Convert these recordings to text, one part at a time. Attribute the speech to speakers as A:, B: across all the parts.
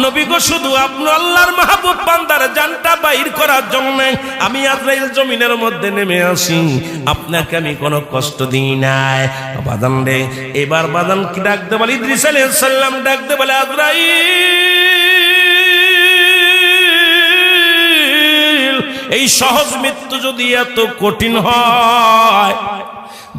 A: নবী গো শুধু আপনি আল্লাহর মাহবুব বান্দার জানটা বাইর করার জন্য আমি আজরাইল জমিনের মধ্যে নেমে আসি, আপনাকে আমি কোনো কষ্ট দিই নাই বাদান রে। এবার বাদান কি ডাকতে বলে, ইদ্রিস আলাইহিস সালাম ডাকতে বলে, আজরাইল এই সহজ মৃত্যু যদি এত কঠিন হয়,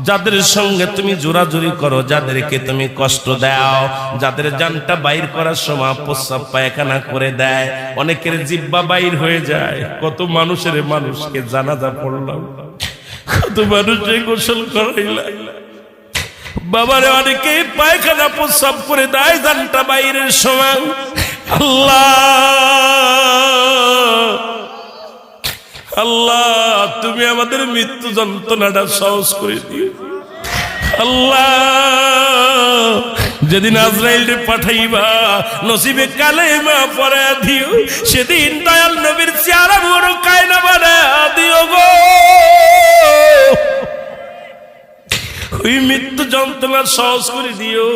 A: যাদের সঙ্গে তুমি জোরাজুরি করো, যাদেরকে তুমি কষ্ট দাও, যাদের জানটা বাইর করার সময় প্রস্রাব পায়খানা করে দেয়, অনেকের জিহ্বা বাইর হয়ে যায়। কত মানুষকে জানাজা পড়লাম, কত মানুষকে গোসল করাইলাম, বাবারে অনেকে পায়খানা প্রস্রাব করে দেয় জানটা বাইরের সময়। আল্লাহ তুমি আমাদের মৃত্যু যন্ত্রণাটা সহজ করে দিও আল্লাহ। যেদিন আজরাইলকে পাঠাইবা নসিবে কালেমা পড়া দিও, সেদিন দয়াল নবীর চেহারা বড় কায়না বানা দিও গো। ওই মৃত্যু যন্ত্রণা সহজ করে দিও।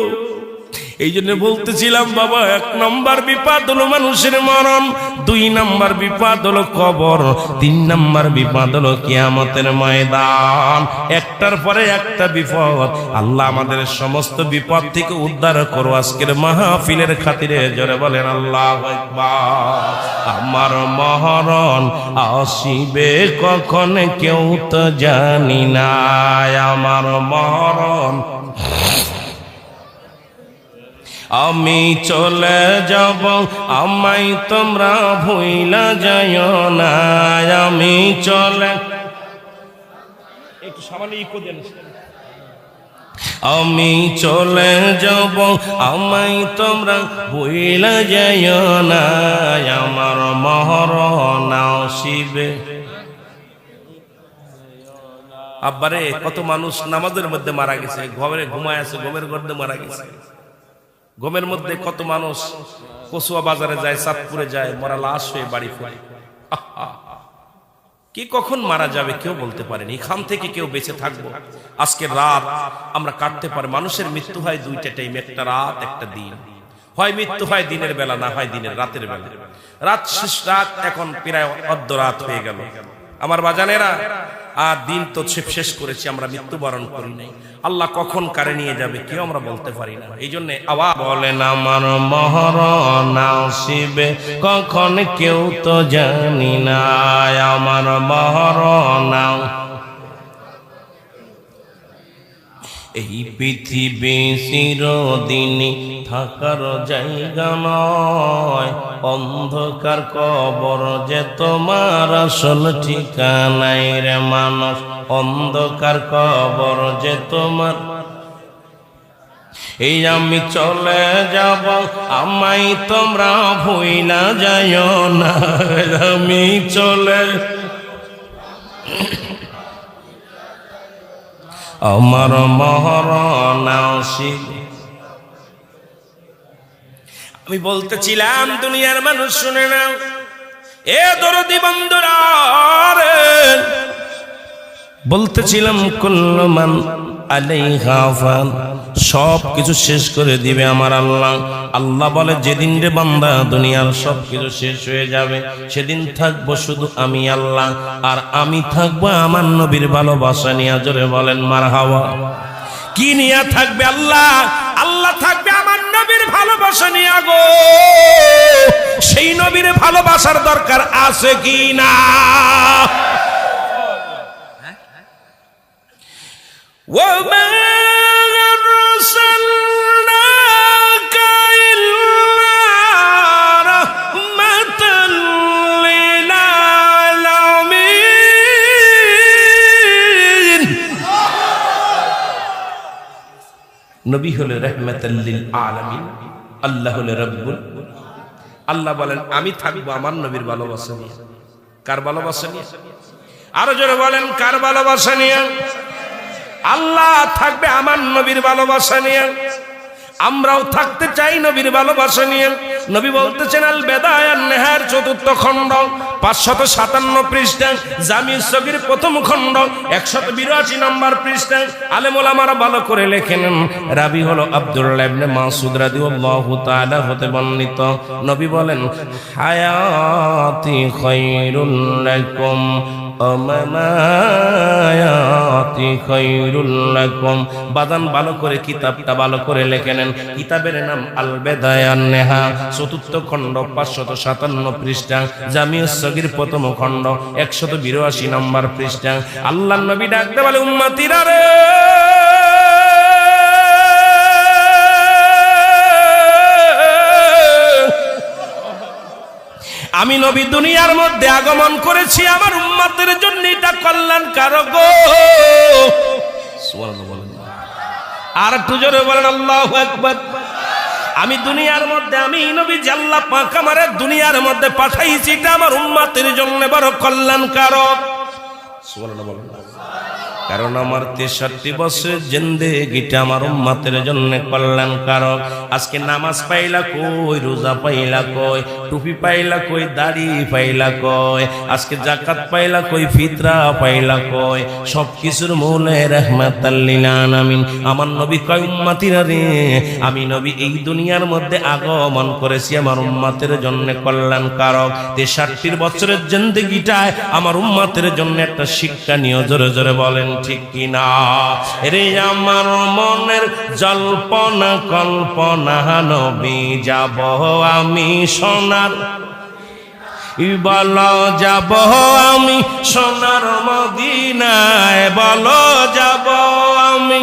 A: এই জন্য বলতেছিলাম বাবা, 1 নম্বর বিপদ হলো মানুষের মরণ, 2 নম্বর বিপদ হলো কবর, 3 নম্বর বিপদ হলো কিয়ামতের ময়দান। একটার পরে একটা বিপদ। আল্লাহ আমাদের সমস্ত বিপদ থেকে উদ্ধার করো আজকের মাহফিলের খাতিরে। জোরে বলেন আল্লাহু আকবার। আমার মরণ আসিবে কখন কেউ তো জানি না, আমার মরণ আমি চলে যাব, আমায় তোমরা ভুইলা যাইও না, আমি চলে একটু সামান্য ইকো দেন, আমি চলে যাব, আমায় তোমরা ভুইলা যাইও না, আমার মরণ আসিবে। আব্বারে কত মানুষ নামাজের মধ্যে মারা গেছে, ঘরে ঘুমায় আছে, ঘুমের মধ্যে মারা গেছে। ঘুমের মধ্যে কত মানুষ কচুয়া বাজারে যায়, চাঁদপুরে যায়, মরা লাশ হয়ে বাড়ি ফিরে। কি কখন মারা যাবে কেউ বলতে পারেনি। এখান থেকে কেউ বেঁচে থাকবো আজকের রাত আমরা কাটতে পারি। মানুষের মৃত্যু হয় 2টা টাইম, একটা রাত একটা দিন। হয় মৃত্যু হয় দিনের বেলা, না হয় রাতের বেলা। রাত শেষ, রাত এখন প্রায় অর্ধরাত হয়ে গেল আমার বাজানেরা। আর দিন তো শেষ করেছি, আমরা মৃত্যুবরণ করি নাই। আল্লাহ কখন কারে নিয়ে যাবে কেউ আমরা বলতে পারি না। এই জন্য আওয়াজ বলেন আমার মরণ আসিবে কখন কেউ তো জানি না, আমার মরণ। এই পৃথিবী চিরদিন থাকার জায়গা নয়, অন্ধকার কবর যে তোমার আসল ঠিকানাই রে মানুষ, অন্ধকার কবর যে তোমার। এই আমি চলে যাব, আমায় তোমরা ভুইলা যাইও না, আমি চলে আমার মরণ আসিবে। আমি বলতেছিলাম দুনিয়ার মানুষ শুনে নাও, এ দরদি বন্ধুরা, বলতেছিলাম কুল্লু মান আলাইহা ফান, সব কিছু শেষ করে দিবে আমার আল্লাহ। আল্লাহ বলে যেদিন রে বান্দা দুনিয়ার সব কিছু শেষ হয়ে যাবে, সেদিন থাকবো শুধু আমি আল্লাহ, আর আমি থাকবো আমার নবীর ভালোবাসা নিয়ে। জোরে বলেন মারহাবা। কি নিয়ে থাকবে আল্লাহ? আল্লাহ থাকবে আমার নবীর ভালোবাসা নিয়ে গো। সেই নবীর ভালোবাসার দরকার আছে কি না? وما أرسلناك إلا رحمة للعالمين। নবী হলো রাহমাতাল লিল আলামিন, আল্লাহ হলো রব্বুল। আল্লাহ বলেন আমি থাকবো আমার নবীর ভালোবাসা নিয়ে। কার ভালোবাসা নিয়ে? আরো জোরে বলেন কার ভালোবাসা নিয়ে? আল্লাহ থাকবে আমার নবীর ভালোবাসা নিয়ে। আমরাও থাকতে চাই নবীর ভালোবাসা নিয়ে। নবী বলতেছেন আল বেদায়া নেহার 4th খণ্ড 557 পৃষ্ঠা, জামি সগীর 1ম খণ্ড 182 নম্বর পৃষ্ঠা। আলেম ওলামারা ভালো করে লেখেন, রাবি হলো আব্দুল্লাহ ইবনে মাসউদ রাদিয়াল্লাহু তাআলা হতে বর্ণিত। নবী বলেন হায়াতি খায়রুল লাকুম আমামায়াতি খায়রুল লাকুম। বাদান ভালো করে কিতাবটা ভালো করে লেখে নেন। কিতাবের নাম আল বেদায়া নেহা, 4th খণ্ড 557 পৃষ্ঠা, জামিউস সগীর 1ম খণ্ড 182 নম্বর পৃষ্ঠা। আল্লাহর নবী ডাকতে বলে উম্মতিরা রে, আমি নবী দুনিয়ার মধ্যে আগমন করেছি আমার উম্মতের জন্য, এটা কল্যাণকারক গো। সুবহানাল্লাহ বলেন, আর একটু জোরে বলেন আল্লাহু আকবার। আমি দুনিয়ার মধ্যে, আমি নবী যে আল্লাহ পাক আমারে দুনিয়ার মধ্যে পাঠাইছি, এটা আমার উম্মতের জন্য বড় কল্যাণকারক। সুবহানাল্লাহ বলেন। কারণ আমার 63 বছরের জিন্দেগিটা আমার উম্মতের জন্য কল্যাণকারক। আজকে নামাজ পাইলা কই, রোজা পাইলা কই, টুপি পাইলা কই, দাড়ি পাইলা কই, আজকে যাকাত পাইলা কই, ফিতরা পাইলা কই, সবকিছুর মূলে রাহমাতাল লিল আলামিন। আমার নবী কয় উম্মতিরা রে, আমি নবী এই দুনিয়ার মধ্যে আগমন করেছি আমার উম্মতের জন্য কল্যাণকারক। 63 বছরের জিন্দেগিটায় আমার উম্মতের জন্য একটা শিক্ষা নিয়ে জোরে জোরে বলেন ঠিক কিনা? রে আমার মনের জল্পনা কল্পনা নবী যাব আমি সোনার, বলো যাব আমি সোনার মদিনায়, বলো যাব আমি।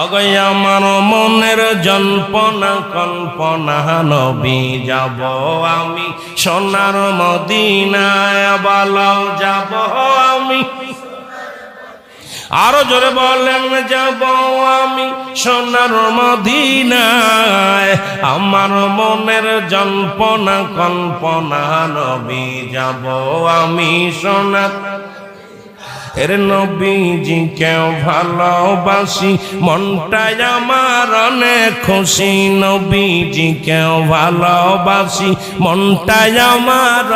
A: অগয় আমার মনের জল্পনা কল্পনা নবী যাব আমি সোনার মদিনায়, বলো যাব আমি। আরো জোরে বলেন যাব আমি সোনার মদিনায়, আমার মনের জল্পনা কল্পনা নবী যাব আমি সোনার। এর নবীজি কেউ ভালোবাসি মনটাই আমার অনেক খুশি, নবীজি কেউ ভালোবাসি মনটাই আমার।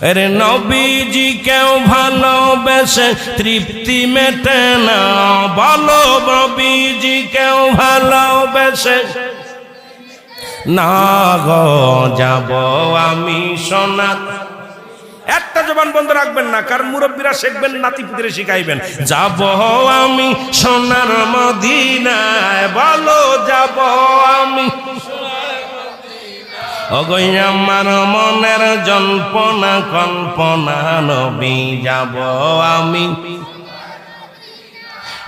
A: এর নবীজি কেউ ভালোবেসে তৃপ্তি মেটে না, বলো নবীজি কেউ ভালোবেসে না গো যাব আমি সোনার। একটা জবান বন্ধ রাখবেন না, কারণ মুরব্বীরা শিখবেন, নাতিপুতিরে শিখাইবেন। যাব আমি সোনার মদিনায়, বলো যাব আমি। অগৈ আমার মনের জল্পনা কল্পনা নবী যাব আমি।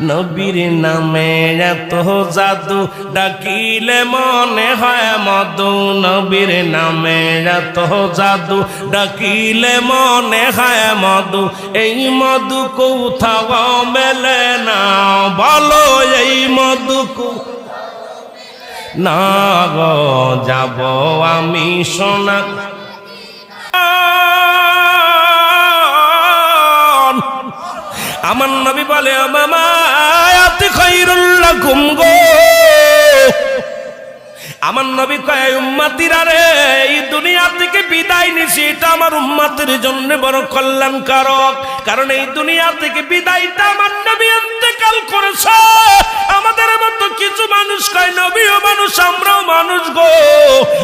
A: নবীর নামে এত জাদু ডাকিলে মনে হয় মধু, নবীর নামে এত জাদু ডাকিলে মনে হয় মধু, এই মধু কোথাও মেলে না, বলো এই মধু না গো যাব আমি সোনা। আমার নবী বলে আমামায়াতি খায়রুল লাকুম গো। আমার নবী কয় উম্মতিরা রে, এই দুনিয়া থেকে বিদায় নিছি, এটা আমার উম্মতের জন্য বড় কল্যাণকারক। কারণ এই দুনিয়া থেকে বিদায়টা আমার নবী ইন্তেকাল করেছে। আমাদের মতো কিছু মানুষ কয় নবীও মানুষ, আমরাও মানুষ গো।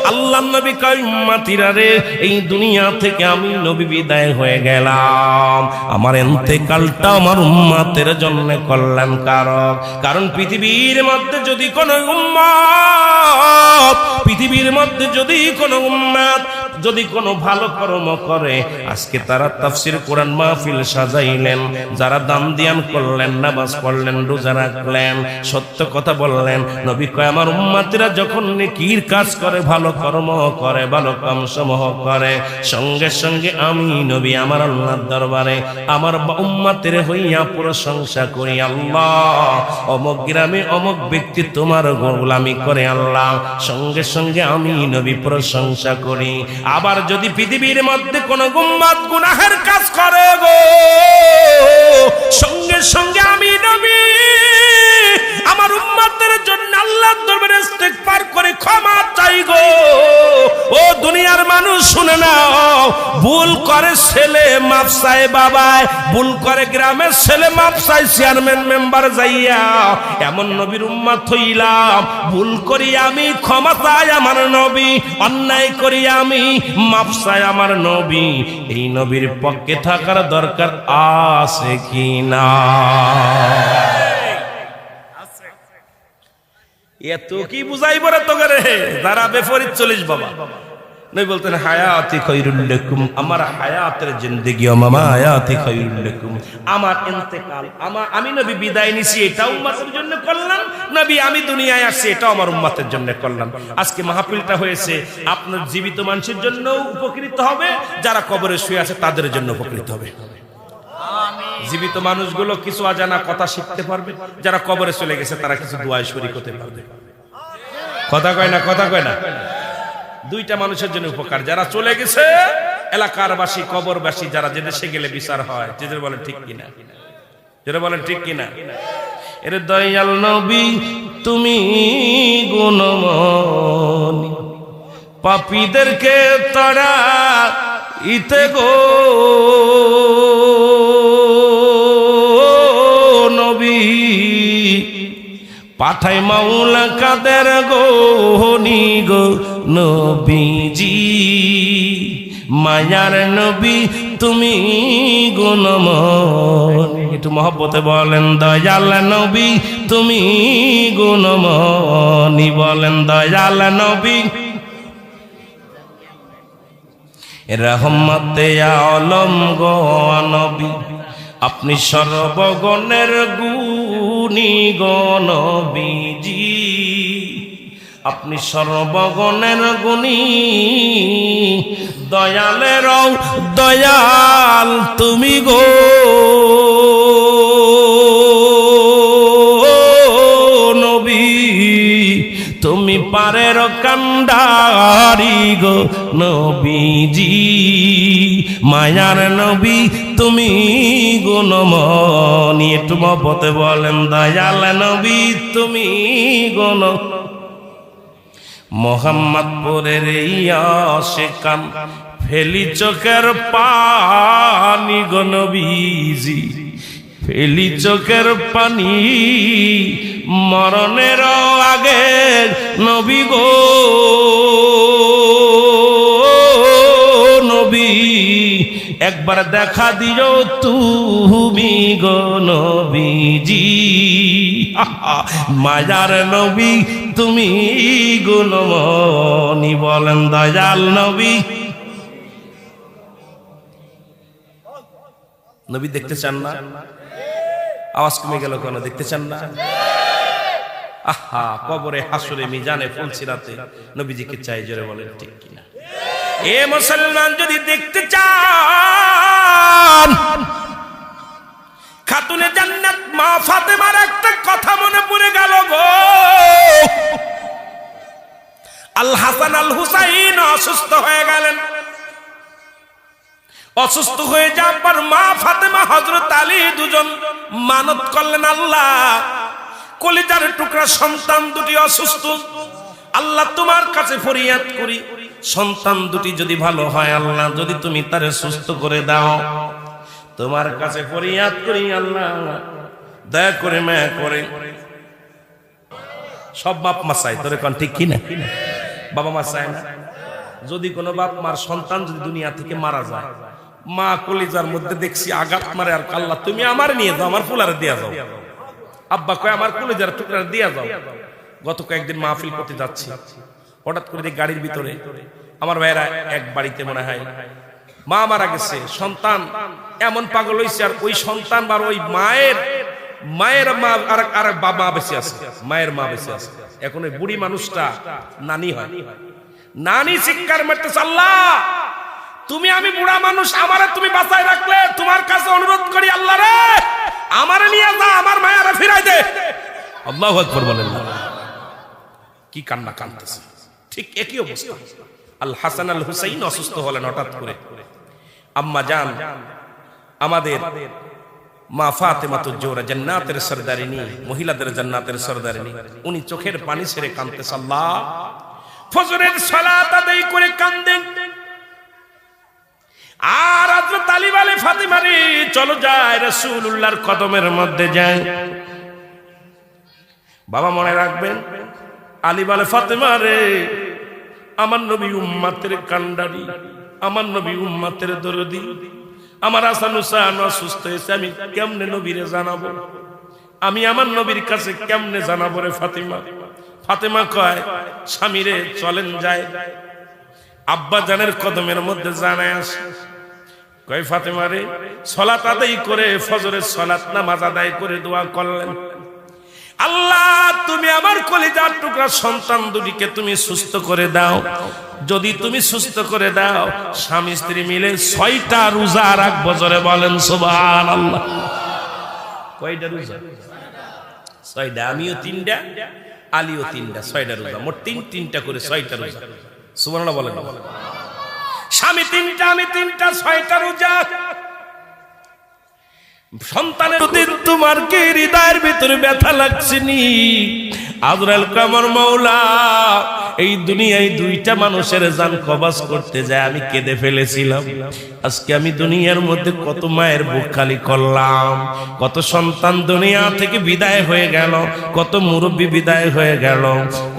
A: আল্লাহর নবী কয় উম্মতিরা রে, এই দুনিয়া থেকে আমি নবী বিদায় হয়ে গেলাম, আমার ইন্তেকালটা আমার উম্মতের জন্য কল্যাণকারক। কারণ পৃথিবীর মধ্যে যদি কোনো উম্মত, পৃথিবীর মধ্যে যদি কোনো উম্মত যদি কোনো ভালো কর্ম করে, আজকে তারা তাফসীর কোরআন মাহফিল সাজাইলেন, যারা দান দিয়ান করলেন, নামাজ পড়লেন, রোজা রাখলেন, সত্য কথা বললেন, নবী কয় আমার উম্মতিরা যখন নেকির কাজ করে, ভালো কর্ম করে, ভালো কাম সমূহ করে, সঙ্গে সঙ্গে আমি নবী আমার আল্লাহর দরবারে আমার উম্মতের হইয়া প্রশংসা করি, আল্লাহ অমুক গ্রামে অমুক ব্যক্তি তোমার গোলামি করে আল্লাহ, সঙ্গে সঙ্গে আমি নবী প্রশংসা করি। আবার যদি পৃথিবীর মধ্যে কোন উম্মত গুনাহের কাজ করে গো, সঙ্গে সঙ্গে আমি নবী আমার উম্মতের জন্য আল্লাহর দরবারে ইস্তিগফার করে ক্ষমা চাই গো। ও দুনিয়ার মানুষ শুনে নাও, ভুল করে ছেলে মাপ চায় বাবায়, ভুল করে গ্রামের ছেলে মাপ চায় চেয়ারম্যান মেম্বার যাইয়া। এমন নবীর উম্মত হইলাম, ভুল করি আমি ক্ষমা চাই আমার নবী, অন্যায় করি আমি মাপ চাই আমার নবী। এই নবীর পক্ষে থাকার দরকার আছে কি না? এত কি বুঝাইব রে তোকে রে যারা বেফরিদ চলিস বাবা। নবী বলতেন হায়াতি খায়রুল লাকুম, আমার হায়াতের জিন্দেগি মামা হায়াতি খায়রুল লাকুম, আমার ইন্তেকাল আমি নবী বিদায় নিছি এটা উম্মতের জন্য করলাম, নবী আমি দুনিয়ায় আসছি এটাও আমার উম্মতের জন্য করলাম। আজকে মাহফিলটা হয়েছে আপনার জীবিত মানুষের জন্য উপকৃত হবে, যারা কবরে শুয়ে আছে তাদের জন্য উপকৃত হবে। জীবিত মানুষগুলো কিছু অজানা কথা শিখতে পারবে, যারা কবরে চলে গেছে তারা কিছু দোয়ায় শরীক হতে পারবে। কথা কয় না, কথা কয় না। দুইটা মানুষের জন্য উপকার, যারা চলে গেছে এলাকার বাসী কবরবাসী, যারা যে দেশে গেলে বিচার হয়, যেদের বলেন ঠিক কিনা, যেটা বলেন ঠিক কিনা। এর দয়াল নবী তুমি গুণমণি, পাপীদেরকে তারা ইতে গো নবী, পাঠাই মাওলা কাদের গোহনি গো নবীজি, মায়ার নবী তুমি গুণমণি। একটু মহব্বতে বলেন দয়াল নবী তুমি গুণমণি, বলেন দয়াল নবী। রহমতে আলম গো নবী আপনি সর্বগণের গুণী গো নবীজি, আপনি সর্বগণের গুণী, দয়ালের দয়াল তুমি গো নবী, তুমি পারের কান্ডারি গো নবীজি, মায়ার নবী তুমি গুণমণি। একটু মহব্বতে বলেন দয়াল নবী তুমি গুণ। মোহাম্মদপুরের আশিকান ফেলি চোখের পানি গো নবীজি, ফেলি চোখের পানি মরণের আগে নবী গো নবী, একবার দেখা দিও তুমি গো নবীজি, মায়ার নবী তুমি গুণমণি, বলেন দয়াল নবী। নবী দেখতে চান না? আওয়াজ কমে গেল কেন? দেখতে চান না? আহা, কবরে হাসরে মিজানে ফুলসিরাতে নবীজিকে চাই, জোরে বলেন ঠিক কিনা। এ মুসলমান যদি দেখতে চান, খাতুনে জান্নাত মা ফাতেমার একটা কথা মনে পড়ে গেল গো। আল হাসান আল হুসাইন অসুস্থ হয়ে গেলেন, অসুস্থ হয়ে যাওয়ার পর মা ফাতেমা হযরত আলী দুজন মানত করলেন, আল্লাহ কলিজার টুকরা সন্তান দুটি অসুস্থ, আল্লাহ তোমার কাছে ফরিয়াদ করি, সন্তান দুটি যদি ভালো হয় আল্লাহ, যদি তুমি তারে সুস্থ করে দাও, তোমার কাছে ফরিয়াদ করি আল্লাহ, দয়া করে মায়া করে। সব বাপ মা চায়, তোরে কোন ঠিক কিনা? বাবা মা চায় না? যদি কোনো বাপ মার সন্তান যদি দুনিয়া থেকে মারা যায়, মা কলিজার মধ্যে দেখছি আঘাত মারে, আর আল্লাহ তুমি আমার নিয়ে যাও, আমার ফুলারে দিয়া যাও। আব্বা কয় আমার কলিজার টুকরা দিয়া যাও। গত কয়েকদিন মাহফিল করতে যাচ্ছি, হঠাৎ করে গাড়ির ভিতরে আমার ভাইয়েরা এক বাড়িতে মনে হয় মা মারা গেছে, সন্তান এমন পাগল হয়েছে, আর ওই সন্তান বা ওই মায়ের মা আর বাবা বেঁচে আছে, মায়ের মা বেঁচে আছে। এখন ওই বুড়ি মানুষটা নানি হয়, নানি চিৎকার মারতেছে, আল্লাহ তুমি আমি বুড়া মানুষ, আমারে তুমি বাঁচায় রাখলে, তোমার কাছে অনুরোধ করি আল্লাহ রে আমারে নিয়ে যা, আমার মায়ারে ফিরাই দে। আল্লাহু আকবার বলেন। কি কান্না কাঁদতেছে। ঠিক একই অবস্থা আল হাসান আল হুসাইন অসুস্থ হলেন হঠাৎ করে। আম্মা জান আমাদের মা ফাতেমাতুজ জোহরা জান্নাতের সরদারিনী, মহিলাদের জান্নাতের সরদারিনী, উনি চোখের পানি ছেড়ে কাঁদতে সাল্লাহ ফজরের সালাত আদায় করে কাঁদেন। আর হযরত আলী বলে ফাতেমা রে চলো যাই রাসূলুল্লাহর কদমের মধ্যে যাই। বাবা মনে রাখবেন, আলী বলে ফাতেমা রে আমার নবী উম্মতের কান্ডারি, আমার নবী উম্মতের দরদি, আমার হাসান হুসাইন অসুস্থ হয়েছে, আমি কেমনে নবীরে জানাবো, আমি আমার নবীর কাছে কেমনে জানাবো রে ফাতেমা। ফাতেমা কয় স্বামীরে চলেন যায় আব্বা জানের কদমের মধ্যে জানায় আসে। কয় ফাতেমা রে সালাত আদায় করে ফজরের সালাত নামাজ আদায় করে দোয়া করলেন, আল্লাহ তুমি আমার কলিজার টুকরা সন্তান দুটিকে তুমি সুস্থ করে দাও, যদি তুমি সুস্থ করে দাও স্বামী স্ত্রী মিলে 6টা রোজা রাখবো। জোরে বলেন সুবহানাল্লাহ। কয়টা রোজা? 6টা। আমিও 3টা, আলীও 3টা, 6টা রোজা, মোট 3টা করে 6টা রোজা। সুবহানাল্লাহ বলেন। স্বামী 3টা, আমি 3টা, 6টা রোজা। সন্তানের দিন তোমার কি হৃদয়ের ভিতরে ব্যথা লাগছে নি? আজরাইল কামর মাওলা এই দুনিয়ায় 2টা মানুষের জান কবজ করতে যায় আমি কেঁদে ফেলেছিলাম। আজকে আমি দুনিয়ার মধ্যে কত মায়ের বুক খালি করলাম, কত সন্তান দুনিয়া থেকে বিদায় হয়ে গেল, কত মুরব্বী বিদায় হয়ে গেল,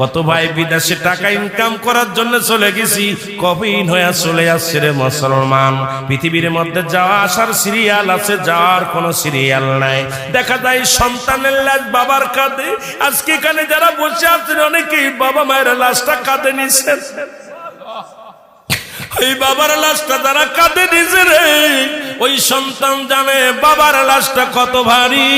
A: কত ভাই বিদেশে টাকা ইনকাম করার জন্য চলে গেছি, কবিন হয়ে চলে আসছে রে মুসলমান। পৃথিবীর মধ্যে যাওয়া আসার সিরিয়াল আছে, যাওয়ার কোনো সিরিয়াল নাই। দেখা যায় সন্তানের লাশ বাবার কাঁধে। আজকে এখানে যারা বসে আছেন অনেকেই বাবা মায়ের লাশটা কাঁধে নিছেন। ওই বাবার লাশটা যারা কাঁধে নিছে রে, ওই সন্তান জানে বাবার লাশটা কত ভারী,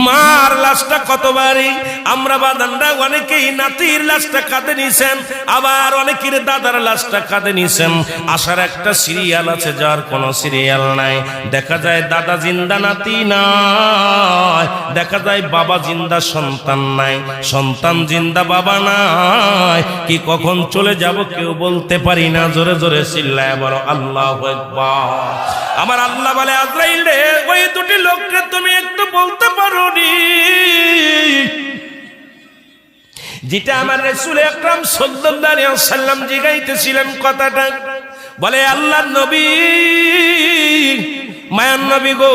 A: মার লাশটা কত ভারী। আমরা বাদানরা অনেকেই নাতির লাশটা কাঁধে নিছেন, আবার অনেকের দাদার লাশটা কাঁধে নিছেন। আসার একটা সিরিয়াল আছে, যার কোনো সিরিয়াল নাই। দেখা যায় দাদা জিন্দা নাতি নাই, দেখা যায় বাবা জিন্দা সন্তান নাই, সন্তান জিন্দা বাবা নাই। কি কখন চলে যাব কেউ বলতে পারি না। জোরে জোরে চিল্লায় বলো আল্লাহু আকবার। আমার আল্লাহ বলে আজরাইল রে ওই 2টি লোককে তুমি একটু বলতে পারো নি যেটা আমার রাসূল আকরাম সাল্লাল্লাহু আলাইহি ওয়াসাল্লাম জিগাইতেছিলেন কথাটা। বলে আল্লাহর নবী, মায়ার নবী গো,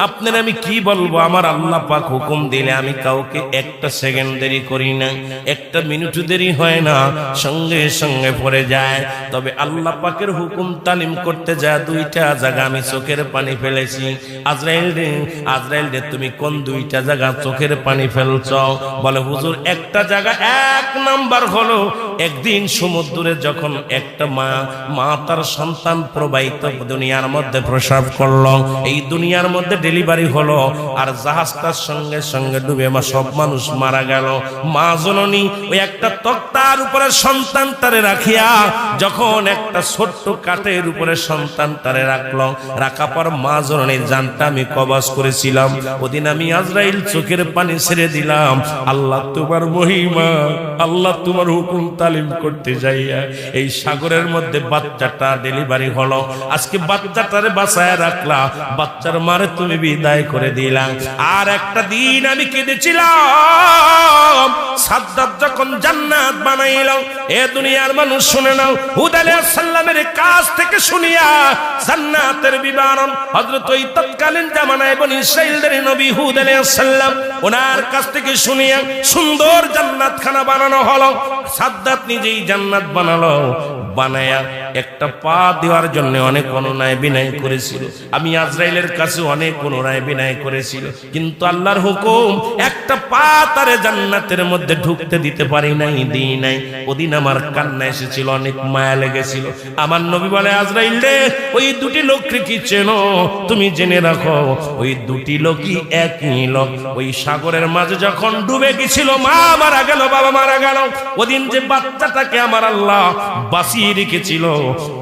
A: আপনার আমি কি বলবো? আমার আল্লাহ পাক হুকুম দিলে আমি কাউকে একটা সেকেন্ড দেরি করি না, একটা মিনিট দেরি হয় না, সঙ্গে সঙ্গে পড়ে যায়। তবে আল্লাহ পাকের হুকুম তালিম করতে যায় 2টা জায়গা আমি চোখের পানি ফেলেছি। আজরাইল রে তুমি কোন 2টা জায়গা চোখের পানি ফেলছ? বলে হুজুর একটা জায়গা, 1 নাম্বার হলো একদিন সমুদ্রে যখন একটা মা তার সন্তান প্রবাহিত দুনিয়ার মধ্যে প্রসব করলো, এই দুনিয়ার মধ্যে ডেলিভারি হলো, আর জাহাজটার সঙ্গে সঙ্গে ডুবে সব মানুষ মারা গেল। মা জননী ওই একটা তক্তার উপরে সন্তান তারে রাখিয়া যখন একটা ছোট্ট কাঠের উপরে সন্তান তারে রাখলো, রাখা পর মা জননীর জানটা আমি কবজ করেছিলাম। ওদিন আমি আজরাইল চোখের পানি ছেড়ে দিলাম। আল্লাহ তোমার মহিমা, আল্লাহ তোমার হুকুম তালিম করতে যাইয়া এই সাগরের মধ্যে বাচ্চাটা ডেলিভারি হলো। আজকে বাচ্চাটারে বাঁচায় রাখলা, বাচ্চার মারে তুমি বিদায় করে দিলাম। আর একটা দিন আমি কেঁদেছিলাম সাদ্দাত যখন জান্নাত বানাইল। এ দুনিয়ার মানুষ শুনে নাও, হুদ আলাইহিস সালামের কাছ থেকে শুনিয়া জান্নাতের বিবরণ হযরত ওই তৎকালীন জামানায় বনি ইসরাঈলের নবী হুদ আলাইহিস সালাম ওনার কাছ থেকে শুনিয়া সুন্দর জান্নাত খানা বানানো হলো। সাদ্দাত নিজেই জান্নাত বানালো, বানায়া একটা পা দেওয়ার জন্য অনেক অনুনয় বিনয় করেছিল। আমি আজরাইলের কাছে অনেক অনুনয় বিনয় করেছিল, কিন্তু আল্লাহর হুকুম একটা পা তারে জান্নাতের মধ্যে ঢুকতে দিতে পারি নাই, দিই নাই। ওদিন আমার কান্না এসেছিল, অনেক মায়া লেগেছিল। আমার নবী বলে আজরাইল রে ওই 2টি লোককে কি চেনো? তুমি জেনে রাখো ওই 2টি লোকই একই লোক। ওই সাগরের মাঝে যখন ডুবে গেছিল, মা মারা গেল, বাবা মারা গেল, ওদিন যে বাচ্চাটাকে আমার আল্লাহ বাঁচিয়ে রেখেছিল,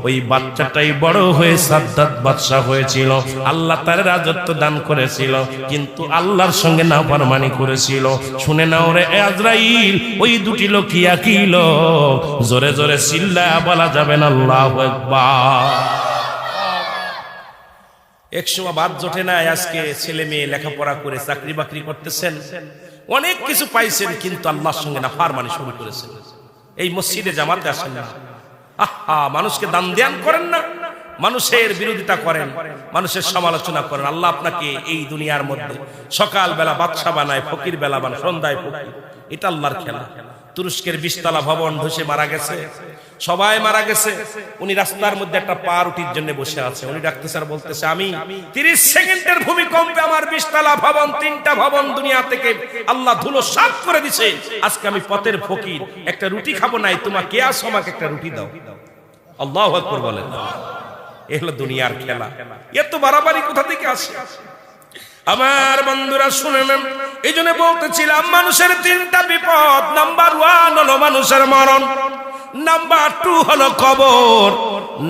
A: ওই বাচ্চাটাই বড় হয়ে সাদ্দাত বাদশা হয়েছিল। আল্লাহ তার রাজত্ব দান করেছিল, কিন্তু আল্লাহর সঙ্গে নাফরমানি করেছিল। শুনে নাও রে আজরাইল, ওই 2টি লোক একই লোক। জোরে জোরে চিল্লায়া বলা যাবে না আল্লাহু আকবার। একসময় বাদ জোটে না, আজকে ছেলে মেয়ে লেখাপড়া করে চাকরি বাকরি করতেছেন, অনেক কিছু পাইছেন, কিন্তু আল্লাহর সঙ্গে নাফরমানি শুরু করেছেন। এই মসজিদে জামাতে আসেন না, আহা, মানুষকে দান ধ্যান করেন না, মানুষের বিরোধিতা করেন, মানুষের সমালোচনা করেন। আল্লাহ আপনাকে এই দুনিয়ার মধ্যে সকাল বেলা বাদশা বানায়, ফকির বেলা বানায়, সন্ধ্যায় ফকির। এটা আল্লাহর খেলা। তুরস্কের 20 তলা ভবন ধসে মারা গেছে, সবাই মারা গেছে। উনি রাস্তার মধ্যে একটা পা রুটির জন্য বসে আছে। উনি ডাকতেছে আর বলতেছে, আমি 30 সেকেন্ডের ভূমিকম্পে আমার 20 তলা ভবন, 3টা ভবন দুনিয়া থেকে আল্লাহ ধুলো সাফ করে দিছে। আজকে আমি পথের ফকির, একটা রুটি খাবো নাই, তোমাকে কে আসো, আমাকে একটা রুটি দাও। আল্লাহু আকবার বলেন। এ হলো দুনিয়ার খেলা। এত বাড়াবাড়ি কোথা থেকে আসে? আমার বন্ধুরা শুনে নেন, এই জন্য বলতেছিলাম মানুষের 3টা বিপদ। নাম্বার 1 হলো মানুষের মরণ, নাম্বার 2 হলো কবর,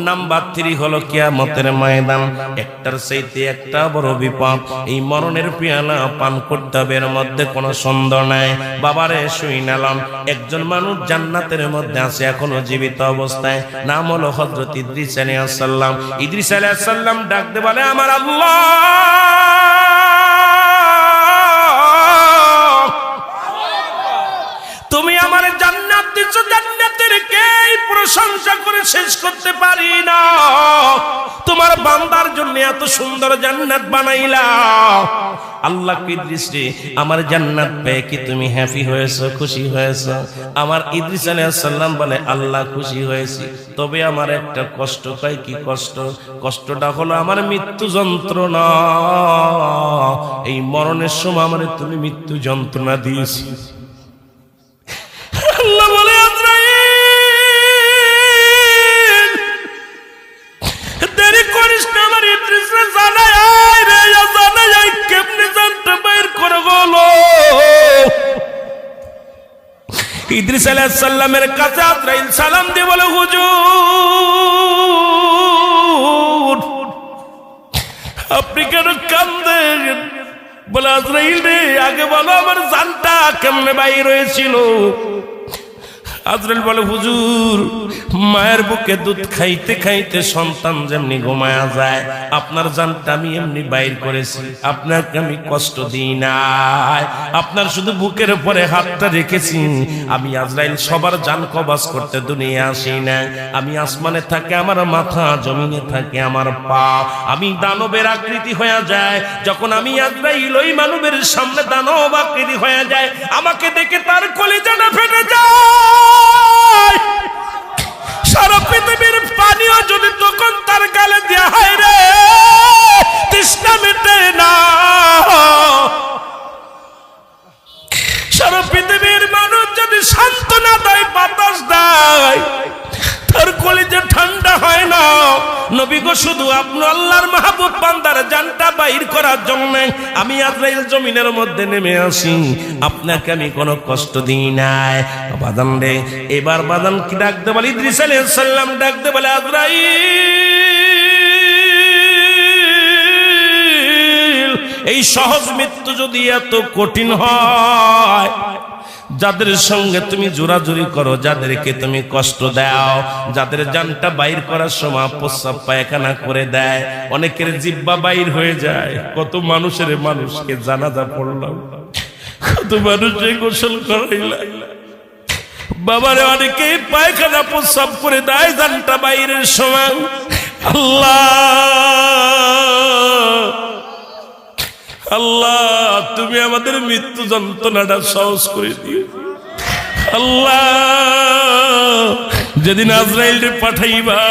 A: নাম্বার 3 হলো কিয়ামতের ময়দান। একটার চাইতে একটা বড় বিপদ। এই মরণের পেয়ালা পান করতে হবে, এর মধ্যে কোনো সন্দেহ নাই। বাবারে শুই নালাম, একজন মানুষ জান্নাতের মধ্যে আছে এখনো জীবিত অবস্থায়, নাম হলো হযরত ইদ্রিস আলাইহিস সালাম। ইদ্রিস আলাইহিস সালাম ডাকতে বলে, আমার আল্লাহ, তুমি আমার জান্নাত দিছো, জান্নাতের কেই প্রশংসা করে শেষ করতে পারি না। তোমার বান্দার জন্য এত সুন্দর জান্নাত বানাইলা। আল্লাহ ইদ্রিস রে, আমার জান্নাত পেয়ে কি তুমি হ্যাপি হয়েছো, খুশি হয়েছো? আমার ইদ্রিস আলাইহিস সালাম বলে, আল্লাহ খুশি হয়েছি, তবে আমার একটা কষ্ট। কয় কি কষ্ট? কষ্টটা হলো আমার মৃত্যু যন্ত্রণা। এই মরণের সময় আমারে তুমি মৃত্যু যন্ত্রণা দিয়েছি। আল্লাহ বলে, আজরাইল দেরি করিস না, আমার ইদ্রিসরে জানাই রে, জানাই কেমনে জানতে বাইর করে হলো। ইদ্রিস আলাইহিস সালামের কাছে আজরাইল সালাম দিয়ে বলে, হুজুর আপনি কেন কাঁদেন? বলে, আজরাইল রে, আগে বলো আমার জানটা কেমনে বাইর হয়েছিল। আজরাইল বলে, হুজুর মায়ের বুকে দুধ খাইতে খাইতে সন্তান যেমনি ঘুমায়া যায়, আপনার জানটা আমি এমনি বাইর করেছি। আপনাকে আমি কষ্ট দিই নাই, আপনার শুধু বুকের উপরে হাতটা রেখেছি। আমি আজরাইল সবার জান কবজ করতে দুনিয়া আসি না। আমি আসমানে থাকে আমার মাথা, জমিনে থাকে আমার পা। আমি দানবের আকৃতি হয়ে যায়। যখন আমি আজরাইল ওই মানবের সামনে দানব আকৃতি হয়ে যায়, আমাকে দেখে তার কলিজাটা ফেটে যায়। সারা পৃথিবীর পানিও যদি তখন তার গালে দেয়া হয় রে, তৃষ্ণা মেটে না। সারা পৃথিবীর মানুষ যদি সান্ত্বনা দেয়, বাতাস দেয়, তার কলিজা ঠান্ডা হয় না। নবী গো, শুধু আপনি আল্লাহর মাহবুব বান্দার জানটা বাইর করার জন্য আমি আজরাইল জমিনের মধ্যে নেমে আসি। আপনাকে আমি কোনো কষ্ট দিই নাই। বাদান রে, এবার বাদান কি ডাকতে বলে? ইদ্রিস আলাইহিস সালাম ডাকতে বলে, আজরাইল এই সহজ মৃত্যু যদি এত কঠিন হয়, যাদের সঙ্গে তুমি জোরাজুরি করো, যাদেরকে তুমি কষ্ট দাও, যাদের জানটা বাইর করার সময় প্রস্রাব পায়খানা করে দেয়, অনেকের জিহ্বা বাইর হয়ে যায়। কত মানুষকে জানাজা পড়লাম, কত মানুষের গোসল করাইলাম, বাবারে অনেকে পায়খানা প্রস্রাব করে দেয় জানটা বাইরের সময়। আল্লাহ তুমি আমাদের মৃত্যু যন্ত্রণাটা সহজ করে দিও। আল্লাহ যেদিন আজরাইল পাঠাইবা,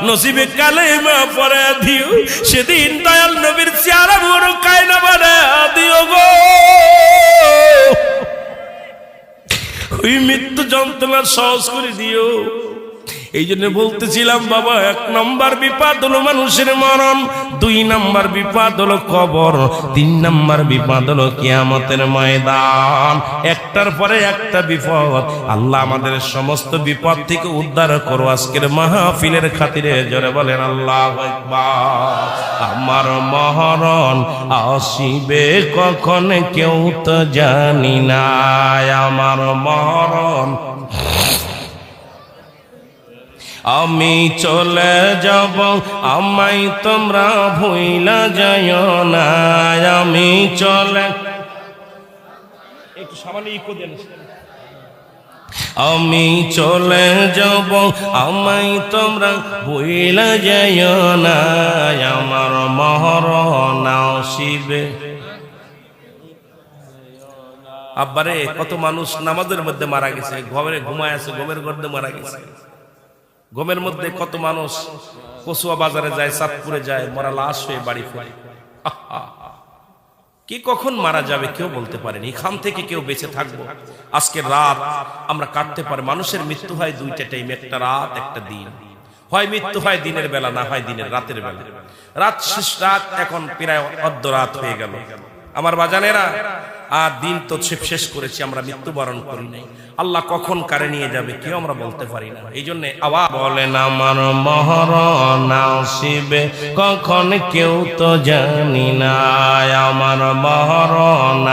A: নসিবে কালেমা পড়া দিও, সেদিন দয়াল নবীর চেহারা বড় কায়না বানা দিও গো। ওই মৃত্যু যন্ত্রণা সহজ করে দিও। এই জন্য বলতেছিলাম বাবা, 1 নম্বর বিপদ হলো মানুষের মরণ, 2 নম্বর বিপদ হলো কবর, 3 নম্বর বিপদ হলো কিয়ামতের ময়দান। একটার পরে একটা বিপদ। আল্লাহ আমাদের সমস্ত বিপদ থেকে উদ্ধার করো আজকের মাহফিলের খাতিরে। জোরে বলেন আল্লাহু আকবার। আমার মরণ আসিবে কখন কেউ তো জানি না, আমার মরণ আমি চলে যাব আমায় তোমরা ভুইলা যাইও না, আমি চলে একটু সামান্য ইকো দেন, আমি চলে যাব আমায় তোমরা ভুইলা যাইও না, আমার মরণ আসিবে। আব্বারে কত মানুষ নামাজের মধ্যে মারা গেছে, ঘরে ঘুমায় আছে, ঘুমের মধ্যে মারা গেছে। ঘুমের মধ্যে কত মানুষ কচুয়া বাজারে যায়, চাঁদপুরে যায়, মরা লাশ হয়ে বাড়ি ফিরে। কি কখন মারা যাবে কেউ বলতে পারেনি, এখান থেকে কেউ বেঁচে থাকবো। আজকে রাত আমরা কাটতে পারি। মানুষের মৃত্যু হয় দুইটা টাইম, একটা রাত একটা দিন। হয় মৃত্যু হয় দিনের বেলা, না হয় দিনের রাতের বেলা। রাত শেষ, রাত এখন প্রায় অর্ধরাত হয়ে গেল আমার বাজানেরা। আর দিন তো শেষ করেছি, আমরা মৃত্যুবরণ করি নাই। আল্লাহ কখন কারে নিয়ে যাবে কেউ আমরা বলতে পারি না। এই জন্য আওয়াজ বলেন আমার মরণ আসিবে কখন কেউ তো জানি না, আমার মরণ।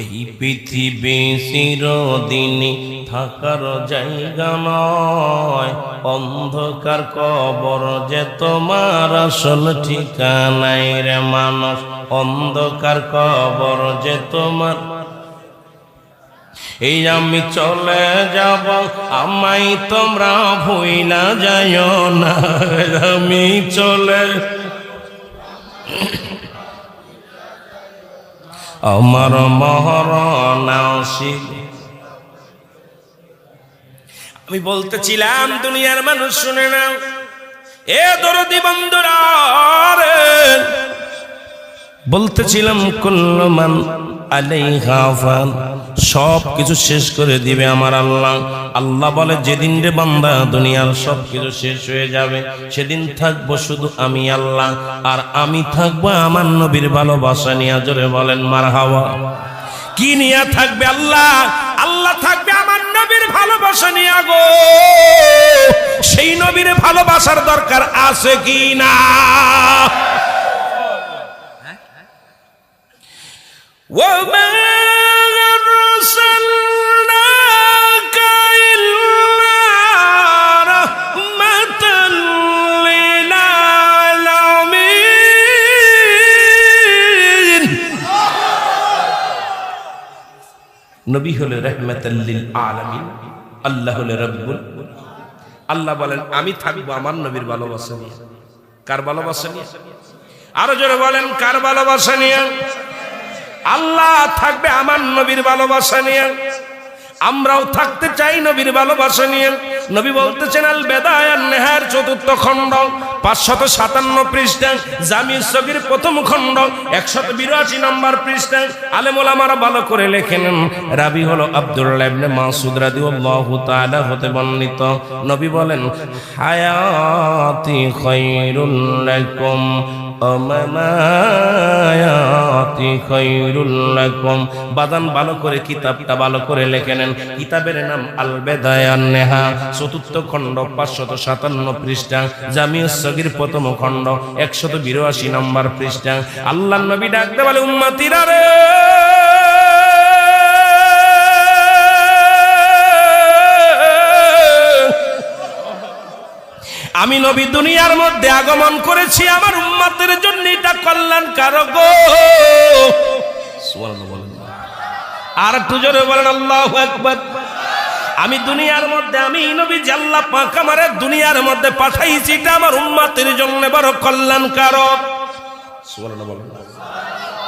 A: এই পৃথিবী চিরদিনই থাকার জায়গা নয়, অন্ধকার কবর যে তোমার আসল ঠিকানাই রে মানুষ, অন্ধকার কবর যে তোমার। এই আমি চলে যাব আমায় তোমরা ভুইলা যাইও না, আমি চলে আমার মরণ আসিবে। আমি বলতেছিলাম দুনিয়ার মানুষ শুনে না, এ দরদি বন্ধুরা রে, বলতেছিলাম কুল্লু মান আলাইহা ফান, সব কিছু শেষ করে দিবে আমার আল্লাহ। আল্লাহ বলে যেদিন রে বান্দা দুনিয়ার সব কিছু শেষ হয়ে যাবে, সেদিন থাকবো শুধু আমি আল্লাহ, আর আমি থাকবো আমার নবীর ভালোবাসা নিয়ে। জোরে বলেন মারহাবা। কি নিয়ে থাকবে আল্লাহ? আল্লাহ থাকবে আমার নবীর ভালোবাসা নিয়ে গো। সেই নবীর ভালোবাসার দরকার আছে কি না? وما أرسلناك إلا رحمة للعالمين। নবী হলো রাহমাতাল লিল আলামিন, আল্লাহ হলো রব্বুল। আল্লাহ বলেন আমি থাকবো আমার নবীর ভালোবাসা নিয়ে। কার ভালোবাসা নিয়ে? আরো জোরে বলেন কার ভালোবাসা নিয়ে? আল্লাহ থাকবে আমার নবীর ভালোবাসা নিয়ে। আমরাও থাকতে চাই নবীর ভালোবাসা নিয়ে। নবী বলতেছেন আল বেদায়ান নেহার ৪র্থ খণ্ড ৫৫৭ পৃষ্ঠা, জামিউস সগীর প্রথম খণ্ড ১৮২ নম্বর পৃষ্ঠা। আলেম ওলামারা ভালো করে লেখেন, রাবি হলো আব্দুল্লাহ ইবনে মাসউদ রাদিয়াল্লাহু তাআলা হতে বর্ণিত। নবী বলেন হায়াতি খায়রুল লাকুম মামায়াতি খায়রুল লাকুম। বাদান ভালো করে কিতাবটা ভালো করে লেখে নেন। কিতাবের নাম আল বেদায়ান নেহা, ৪র্থ খণ্ড ৫৫৭ পৃষ্ঠা, জামিউস সগীর প্রথম খণ্ড ১৮২ নম্বর পৃষ্ঠা। আল্লাহর নবী ডাকতে বলে উম্মতিরা রে, আমি নবী দুনিয়ার মধ্যে আগমন করেছি আমার উম্মতের জন্য, এটা কল্যাণকারক গো। সুবহানাল্লাহ বলেন, আর একটু জোরে বলেন আল্লাহু আকবার। আমি দুনিয়ার মধ্যে, আমি নবী আল্লাহ পাক আমারে দুনিয়ার মধ্যে পাঠাইছি, এটা আমার উম্মতের জন্য বড় কল্যাণকারক। সুবহানাল্লাহ বলেন।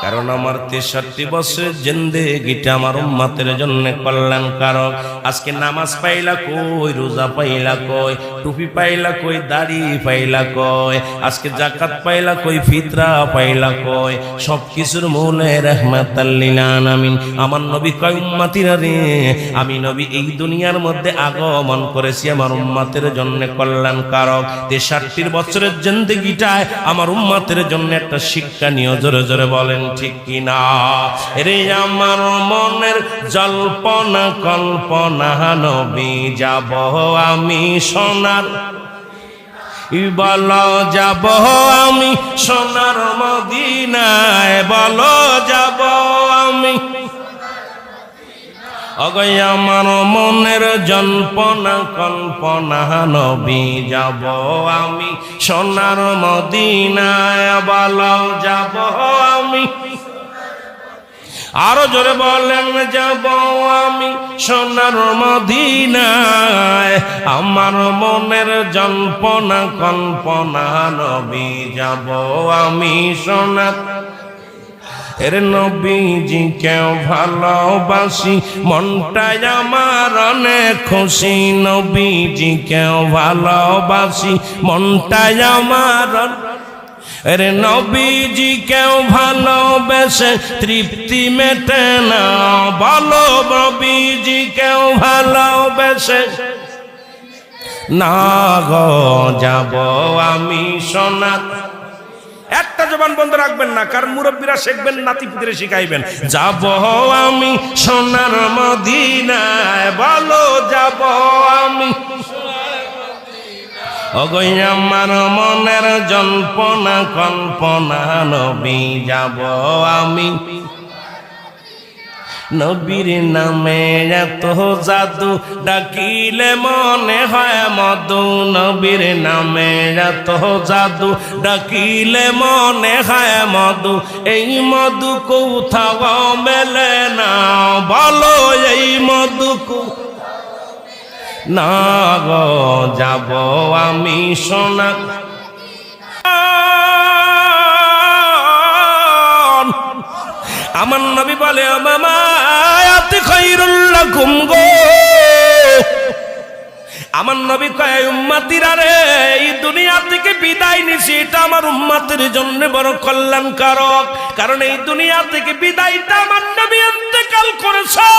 A: কারণ আমার ৬৩ বছরের জিন্দেগিটা আমার উম্মতের জন্য কল্যাণকারক। আজকে নামাজ পাইলা কই, রোজা পাইলা কই, টুপি পাইলা কই, দাড়ি পাইলা কই, আজকে যাকাত পাইলা কই, ফিতরা পাইলা কই, সব কিছুর মূলে রাহমাতাল লিল আলামিন। আমার নবী কয় উম্মতিরা রে, আমি নবী এই দুনিয়ার মধ্যে আগমন করেছি আমার উম্মতের জন্য কল্যাণকারক। ৬৩ বছরের জিন্দেগিটায় আমার উম্মতের জন্য একটা শিক্ষা নিয়ে। জোরে জোরে বলেন ঠিক কিনা? রে আমার মনের জল্পনা কল্পনা, নবী যাব আমি সোনার, বলো যাব আমি সোনার মদিনায়, বলো যাব আমি। অগয় আমার মনের জল্পনা কল্পনা নবী যাব আমি সোনার মদিনায়, বলো যাব আমি, আরো জোরে বলেন যাব আমি সোনার মদিনায়, আমার মনের জল্পনা কল্পনা নবী যাব আমি সোনার। এর নবীজি কেউ ভালোবাসি মনটাই আমার অনেক খুশি, নবীজি কেউ ভালোবাসি মনটাই আমার। এরে নবীজি কেউ ভালোবেসে তৃপ্তি মেটে না, বলো নবীজি কেউ ভালোবেসে না গো যাব আমি সোনার। একটা জবান বন্ধ রাখবেন না, কারণ মুরব্বীরা শিখবেন, নাতিপুতিরে শিখাইবেন। যাব আমি সোনার মদিনায়, বলো যাব আমি। ওগো আমার মনের জল্পনা কল্পনা নবী যাব আমি। নবীর নামে এত জাদু ডাকিলে মনে হয় মধু, নবীর নামে এত জাদু ডাকিলে মনে হয় মধু, এই মধু কোথাও মেলে না, বলো এই মধু না গো যাব আমি সোনা। আমার নবী বলে মামায়াতি খায়রুল লাকুম গো, আমার নবী কয় উম্মতিরা রে, এই দুনিয়া থেকে বিদায় নিছি এটা আমার উম্মতের জন্য বড় কল্যাণকারক, কারণ এই দুনিয়া থেকে বিদায়টা আমার নবী ইন্তেকাল করেছে।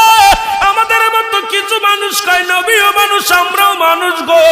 A: আমাদের মতো কিছু মানুষ কয় নবীও মানুষ, আমরাও মানুষ গো।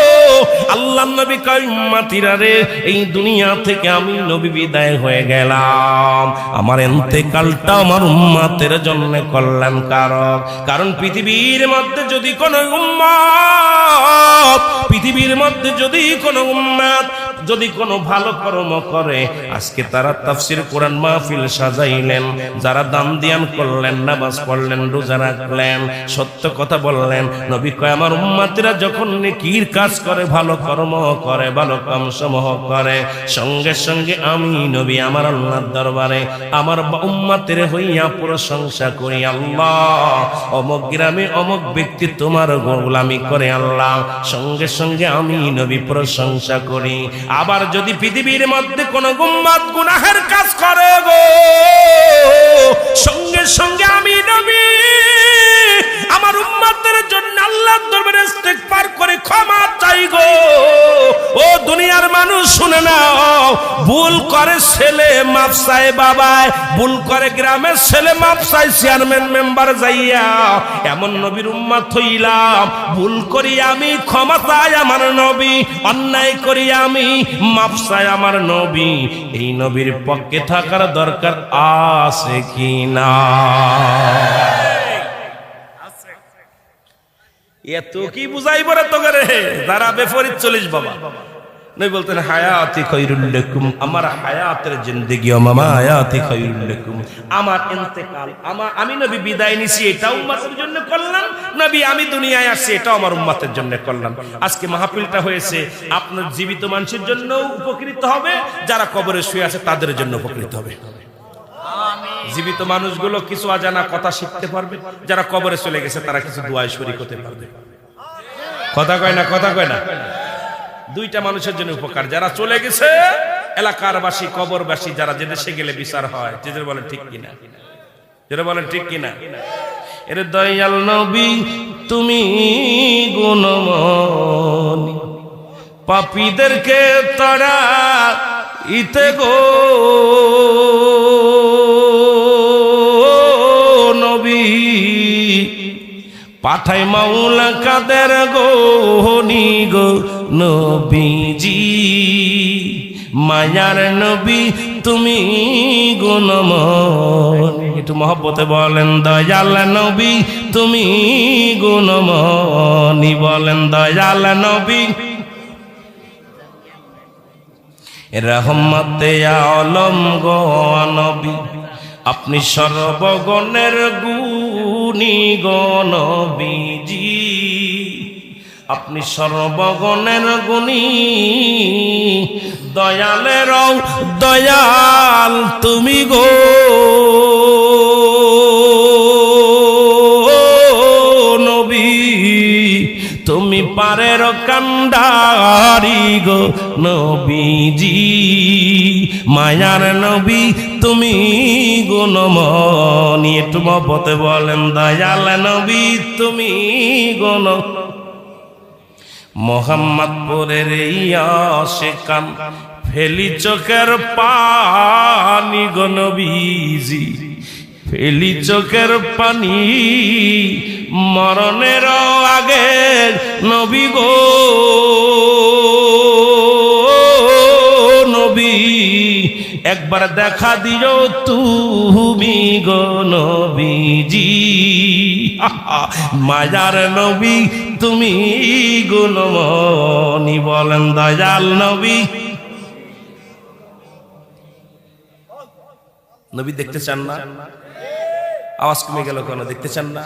A: আল্লাহর নবী কয় উম্মতিরা রে, এই দুনিয়া থেকে আমি নবী বিদায় হয়ে গেলাম, আমার ইন্তেকালটা আমার উম্মতের জন্য কল্যাণকারক। কারণ পৃথিবীর মধ্যে যদি কোনো উম্মত, পৃথিবীর মধ্যে যদি কোনো উম্মত যদি কোনো ভালো কর্ম করে, আজকে তারা তাফসীর কোরআন মাহফিল সাজাইলেন, যারা দান দিয়ান করলেন, নামাজ পড়লেন, রোজা রাখলেন, সত্য কথা বললেন, নবী কয় আমার উম্মতিরা যখন নেকির কাজ করে, ভালো কর্ম করে, ভালো কামসমূহ করে, সঙ্গে সঙ্গে আমি নবী আমার আল্লাহর দরবারে আমার উম্মতের হইয়া প্রশংসা করি, আল্লাহ অমুক গ্রামে অমুক ব্যক্তি তোমার গোলামি করে আল্লাহ, সঙ্গে সঙ্গে আমি নবী প্রশংসা করি। আবার যদি পৃথিবীর মধ্যে কোন উম্মত গুনাহের কাজ করে গো, সঙ্গে সঙ্গে আমি নবী আমার উম্মতের জন্য আল্লাহর দরবারে ইস্তেগফার করে ক্ষমা চাই গো। ও দুনিয়ার মানুষ শুনে নাও, ভুল করে ছেলে মাপ চায় বাবায়, ভুল করে গ্রামের ছেলে মাপ চায় চেয়ারম্যান মেম্বার যাইয়া, এমন নবীর উম্মত হইলাম। ভুল করি আমি ক্ষমা চাই আমার নবী, অন্যায় করি আমি মাপ চাই আমার নবী। এই নবীর পক্ষে থাকার দরকার আছে কি না? এত কি বুঝাইব রে তোকে রে, যারা বেফরিত চলিস বাবা। নবী বলতেন হায়াতি খায়রুল লাকুম, আমার হায়াতের জিন্দেগি ও মামা হায়াতি খায়রুল লাকুম, আমার ইন্তেকাল, আমি নবী বিদায় নিছি এটা উম্মতের জন্য কল্যাণ, নবী আমি দুনিয়ায় আসছি এটা আমার উম্মতের জন্য কল্যাণ। আজকে মাহফিলটা হয়েছে আপনার জীবিত মানুষের জন্য উপকৃত হবে, যারা কবরে শুয়ে আছে তাদের জন্য উপকৃত হবে। জীবিত মানুষগুলো কিছু অজানা কথা শিখতে পারবে, যারা কবরে চলে গেছে তারা কিছু দোয়ায় শরীক হতে পারবে। কথা কয় না, কথা কয় না। দুইটা মানুষের জন্য উপকার, যারা চলে গেছে এলাকার বাসী, কবরবাসী, যারা যে দেশে গেলে বিচার হয়, যেটা বলেন ঠিক কিনা, যেটা বলেন ঠিক কিনা। এর দয়াল নবী তুমি গুণমণি, পাপীদেরকে তারা ইতে গো নবী, পাঠাই মাওলা কাদের গোনি গো নবীজি, মায়ার নবী তুমি গুণমণি। একটু মহব্বতে বলেন দয়াল নবী তুমি গুণমণি, বলেন দয়াল নবী। রহমতে আলম গো নবী আপনি সর্বগণের গুণী গণবীজি, আপনি সর্বগণের গুণী, দয়ালের দয়াল তুমি গো নবী, তুমি পারের কান্ডারি গো নবীজি, মায়ার নবী তুমি গুণমণি। একটু মহব্বতে বলেন দয়াল নবী তুমি গুণ। মোহাম্মদপুরের আশিকান ফেলি চোখের পানি গো নবীজি, ফেলি চোখের পানি, মরণের আগে নবী গো নবী, একবার দেখা দিও তুমি গো নবীজি, মায়ার নবী তুমি গুণমণি। বলেন দয়াল নবী। নবী দেখতে চান না? আওয়াজ কমে গেল কেন? দেখতে চান না?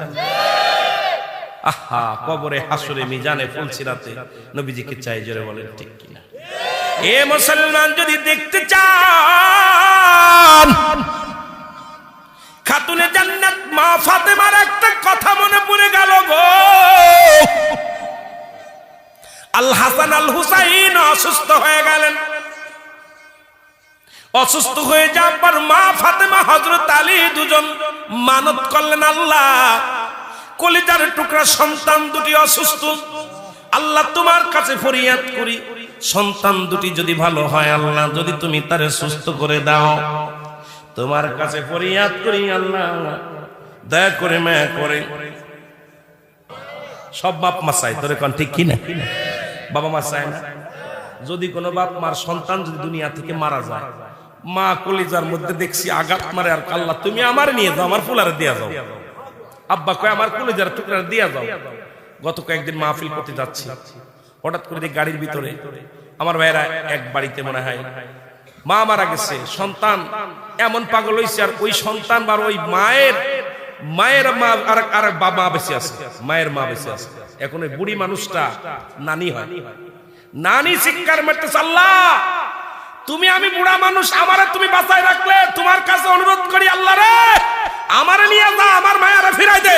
A: আহা, কবরে হাসরে মিজানে ফুলসিরাতে নবীজিকে চাই, জোরে বলেন ঠিক কিনা? এ মুসলমান, যদি দেখতে চান, খাতুনে জান্নাত মা ফাতেমার একটা কথা মনে পড়ে গেল গো। আল হাসান আল হুসাইন অসুস্থ হয়ে গেলেন। অসুস্থ হয়ে যাওয়ার পর মা ফাতেমা হযরত আলী দুজন মানত করলেন, আল্লাহ কলিজার টুকরা সন্তান দুটি অসুস্থ, আল্লাহ তোমার কাছে ফরিয়াদ করি, সন্তান দুটি যদি ভালো হয় আল্লাহ, যদি তুমি তারে সুস্থ করে দাও, তোমার কাছে ফরিয়াদ করি আল্লাহ, দয়া করে মায়া করে। সব বাপ মা চায়, তোরে কোন ঠিক কিনা? বাবা মা চায় না? যদি কোনো বাপ মার সন্তান যদি দুনিয়া থেকে মারা যায়, মা কলিজার মধ্যে দেখছি আঘাত মারে, আর আল্লাহ তুমি আমার নিয়ে যাও, আমার ফুলারে দিয়া যাও। আব্বা কয় আমার কলিজার টুকরা দিয়া যাও। গত কয়েকদিন মাহফিল করতে যাচ্ছি, হঠাৎ করে দেখি গাড়ির ভিতরে আমার ভাইয়েরা এক বাড়িতে মনে হয় মা মারা গেছে, সন্তান এমন পাগল হয়েছে, আর ওই সন্তান বা ওই মায়ের মা আর বাবা বেঁচে আছে, মায়ের মা বেঁচে আছে। এখন ওই বুড়ি মানুষটা নানি হয়, নানি চিৎকার মারতেছে, আল্লাহ তুমি, আমি বুড়া মানুষ, আমারে তুমি বাঁচায় রাখলে, তোমার কাছে অনুরোধ করি আল্লাহ রে, আমারে নিয়ে যা, আমার মায়েরা ফিরাই দে।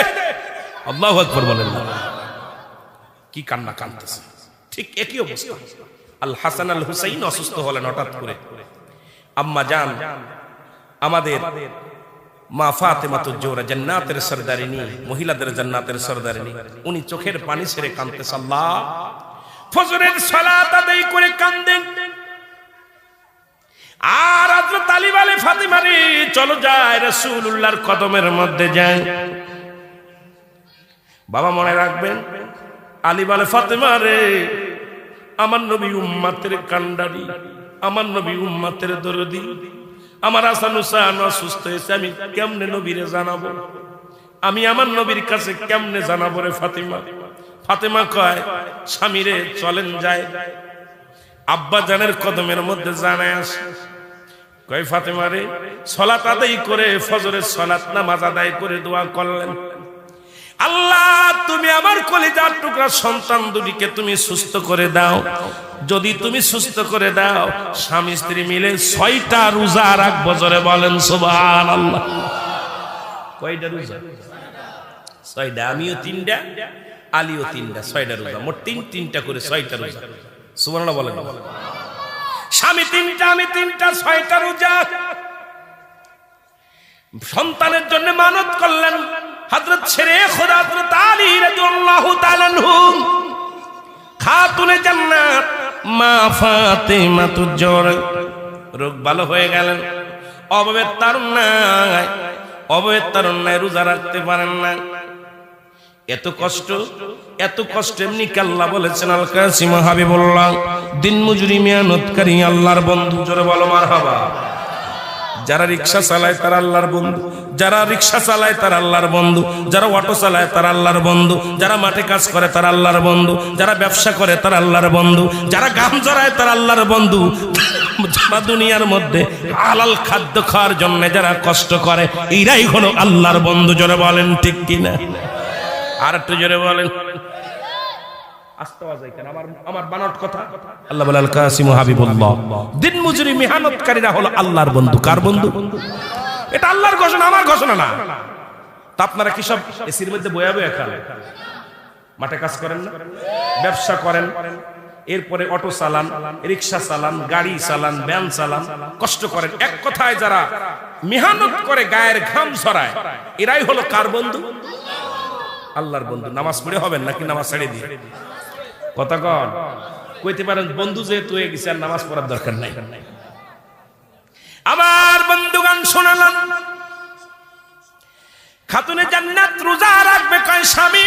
A: আল্লাহু আকবার বলেন। কি কান্না কাঁদতেছে। ঠিক একই অবস্থা আল হাসান আল হুসাইন অসুস্থ হলেন হঠাৎ করে। আম্মা জান আমাদের মা ফাতেমাতুজ জোহরা, জান্নাতের সরদারিনী, মহিলাদের জান্নাতের সরদারিনী, উনি চোখের পানি ছেড়ে কাঁদতেছেন। আল্লাহ ফজরের সালাত আদায় করে কাঁদেন, আর হযরত আলী বলে ফাতেমা রে চলো যায় রাসূলুল্লাহর কদমের মধ্যে যায়। বাবা মনে রাখবেন, আলী বলে ফাতেমা রে আমার নবী উম্মতের কান্ডারি, আমার নবী উম্মতের দরদি, আমার হাসান হুসাইন অসুস্থ হয়েছে, আমি কেমনে নবীরে জানাবো, আমি আমার নবীর কাছে কেমনে জানাবো রে ফাতেমা? ফাতেমা কয় স্বামীরে চলেন যায়, আব্বা জানের কদমের মধ্যে জানায় আসে। কয় ফাতেমা রে সালাত আদায় করে, ফজরের সালাত নামাজ আদায় করে দোয়া করলেন, আল্লাহ তুমি আমার কলিজার টুকরা সন্তান দুটিকে তুমি সুস্থ করে দাও, যদি তুমি সুস্থ করে দাও স্বামী স্ত্রী মিলে 6টা রোজা রাখবো। জোরে বলেন সুবহানাল্লাহ। কয়টা রোজা? 6টা। আমিও 3টা, আলীও 3টা, 6টা রোজা, মোট 3টা করে 6টা রোজা। সুবহানাল্লাহ বলেন। স্বামী 3টা, আমি 3টা, 6টা রোজা। সন্তানের জন্য মানত করলেন হযরত শেরে খোদা হযরত আলী রাদিয়াল্লাহু তাআলা আনহু, খাতুনে জান্নাত মা ফাতেমাতুজ জোহরা রোগ ভালো হয়ে গেলেন, অভাবের তারুণ্যায় রোজা রাখতে পারেন না। এত কষ্ট এমনি আল্লাহ বলেছেন আল কাসিম হাবিবুল্লাহ দিন মজুরি মেহনতকারী আল্লাহর বন্ধু। জোরে বলো মারহাবা। যারা রিকশা চালায় তারা আল্লাহর বন্ধু, যারা রিকশা চালায় তারা আল্লাহর বন্ধু, যারা অটো চালায় তারা আল্লাহর বন্ধু, যারা মাঠে কাজ করে তারা আল্লাহর বন্ধু, যারা ব্যবসা করে তারা আল্লাহর বন্ধু, যারা গাম জড়ায় তারা আল্লাহর বন্ধু, যারা দুনিয়ার মধ্যে হালাল খাদ্য খাওয়ার জন্য যারা কষ্ট করে এরাই হলো আল্লাহর বন্ধু। জোরে বলেন ঠিক কিনা? আর একটু জোরে বলেন। আমার বানট কথা। আল্লাহ বলে আল কাসিমু হাবিবুল্লাহ, দিন মজুরি মেহনতকারীরা হলো আল্লাহর বন্ধু। কার বন্ধু? এটা আল্লাহর ঘোষণা, আমার ঘোষণা না। তা আপনারা কি সব এসির মধ্যে বয়া বয়া খান? মাঠে কাজ করেন না, ব্যবসা করেন, এরপরে অটো চালান, রিক্সা চালান, গাড়ি চালান, ভ্যান চালান, কষ্ট করেন। এক কথায় যারা মেহনত করে গায়ের ঘাম ঝরায় এরাই হলো কার বন্ধু? আল্লাহর বন্ধু। নামাজ পড়ে হবেন নাকি নামাজ ছেড়ে দিয়ে? কথা কন কইতে পারেন বন্ধু যেহেতু হয়ে গেছে আর নামাজ পড়ার দরকার নাই। আমার বন্ধুগান শোনালাম, খাতুনে জান্নাত রোজা রাখবে কয় স্বামী,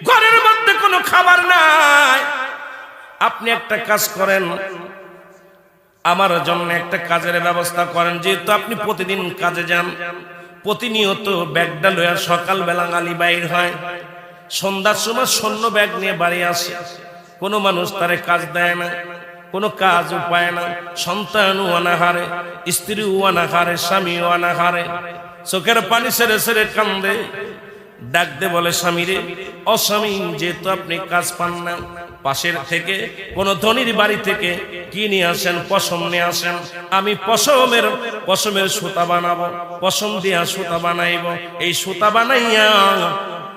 A: ঘরের মধ্যে কোনো খাবার নাই, আপনি একটা কাজ করেন, আমার জন্য একটা কাজের ব্যবস্থা করেন। যেহেতু আপনি প্রতিদিন কাজে যান, প্রতিনিয়ত ব্যাগটা লইয়া সকালবেলা গালি বাইর হয়, সন্ধ্যার সময় শূন্য ব্যাগ নিয়ে বাড়ি আসে, কোনো মানুষ তারে কাজ দেয় না, কোনো কাজ উপায় না, সন্তানও অনাহারে, স্ত্রীও অনাহারে, স্বামীও অনাহারে, চোখের পানি সেরে সেরে কান্দে, ডাক দে বলে স্বামী রে, ও স্বামী, যেহেতু আপনি কাজ পান না, পাশের থেকে কোন ধনির বাড়ি থেকে কি নিয়ে আসেন? পশম নিয়ে আসেন, আমি পশমের সুতা বানাবো, পশম দিয়া সুতা বানাইব, এই সুতা বানাইয়া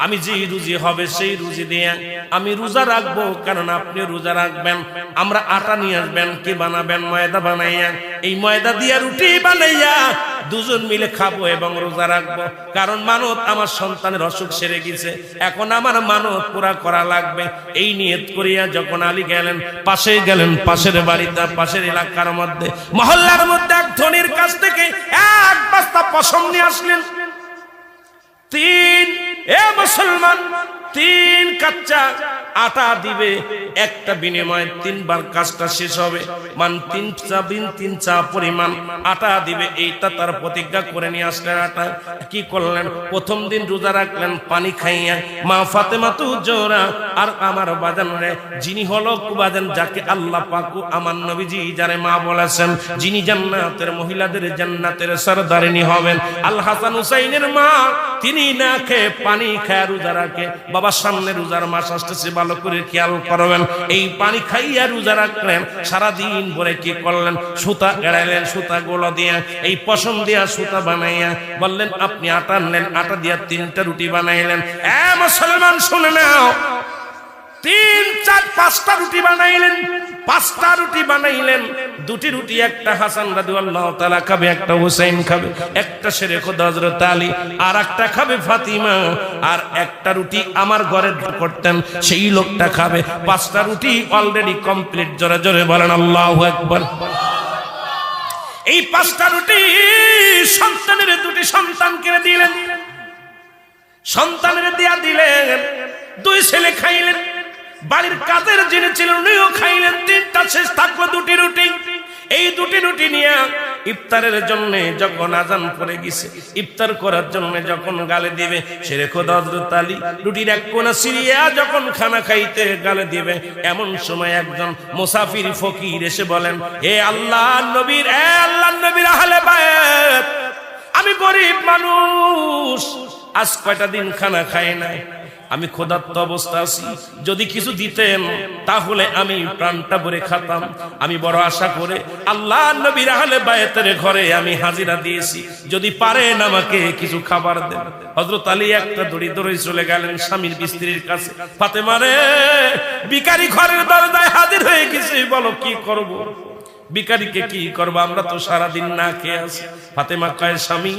A: আমি যে রুজি হবে সেই রুজি দিয়ে আমি রোজা রাখবো, কারণ আপনি রোজা রাখবেন। আমরা আটা নিয়ে আসবেন, কি বানাবেন? ময়দা বানাইয়া, এই ময়দা দিয়া রুটি বানাইয়া দুজন মিলে খাবো এবং রোজা রাখবো, কারণ মানত আমার সন্তানের অসুখ সেরে গেছে, এখন আমার মানত পুরা করা লাগবে। এই নিয়ত করিয়া যখন আলী গেলেন, পাশের বাড়িতে, পাশের এলাকার মধ্যে, মহল্লার মধ্যে এক ধনির কাছ থেকে এক বস্তা পশম নিয়ে আসলেন। মুসলমান 3 কাচ্চা আটা দিবে, একটা বিনিময়ে 3 বার কাজটা শেষ হবে, মান 3 চা পরিমাণ আটা দিবে। এইটা তার প্রতিজ্ঞা করে নিয়ে আসলেন। আটা কি করলেন? প্রথম দিন রোজা রাখলেন পানি খাইয়া। মা ফাতেমা তু জোরা আর আমার বাজানরে, যিনি হলো বাজান, যাকে আল্লাহ পাক আমার নবীজি যারে মা বলেছেন, যিনি জান্নাতের মহিলাদের জান্নাতের সরদারিনী হবেন, আল হাসান হুসাইনের মা, তিনি না খেয়ে পানি খায় রোজা রাখে। বাবার সামনে রোজার মাস আসতেছে, ভালো করে খেয়াল করবেন। এই পানি খাইয়া রোজা রাখলেন, সারাদিন ভরে কি করলেন? সুতা এড়াইলেন, সুতা গোলা দিয়া, এই পশম দিয়া সুতা বানাইয়া বললেন আপনি আটা আনলেন, আটা দিয়া 3টা রুটি বানাইলেন। মুসলমান শুনে নাও, 3, 4, 5টা রুটি বানাইলেন। 5টা রুটি বানাইলেন, 2টি রুটি একটা হাসান রাদিয়াল্লাহু তাআলা খাবে, একটা হুসাইন খাবে, একটা শেরে খোদা হযরত আলী, আর একটা খাবে ফাতিমা, আর একটা রুটি আমার ঘরে করতেন সেই লোকটা খাবে। 5টা রুটি অলরেডি কমপ্লিট। জোরে জোরে বলেন আল্লাহু আকবার। এই 5টা রুটি সন্তানের 2টি সন্তানকে দিলেন, সন্তানের দিয়া দিলেন, 2 ছেলে খাইলেন, বাড়ির কাজের যিনি ছিলেন উনিও খাইলেন। 3টা শেষ থাকলো 2টি রুটি। এই 2টি রুটি নিয়ে ইফতারের জন্য যখন আজান পড়ে গেছে, ইফতার করার জন্য যখন গালে দিবে, শেরে খোদা হযরত আলী রুটির এক কোণা সিরিয়া যখন খানা খাইতে গালে দিবে, এমন সময় একজন মুসাফির ফকির এসে বলেন, হে আল্লাহর নবীর আহলে বায়াত, আমি গরিব মানুষ, আজ কয়টা দিন খানা খাই নাই, আমি ক্ষুধার্ত অবস্থা আছি, যদি কিছু দিতেন তাহলে আমি প্রাণটা ভরে খেতাম। আমি বড় আশা করে আল্লাহর নবীর আহলে বায়াতের ঘরে আমি হাজিরা দিয়েছি, যদি পারেন আমাকে কিছু খাবার দেন। হযরত আলী একটা দড়ি ধরে চলে গেলেন স্বামীর স্ত্রীর কাছে, ফাতেমা রে, ভিখারি ঘরের দরজায় হাজির হয়ে গেছে, বলো কি করব? ভিখারিকে কি করবো, আমরা তো সারাদিন না খেয়ে আছি। ফাতেমা কয়, স্বামী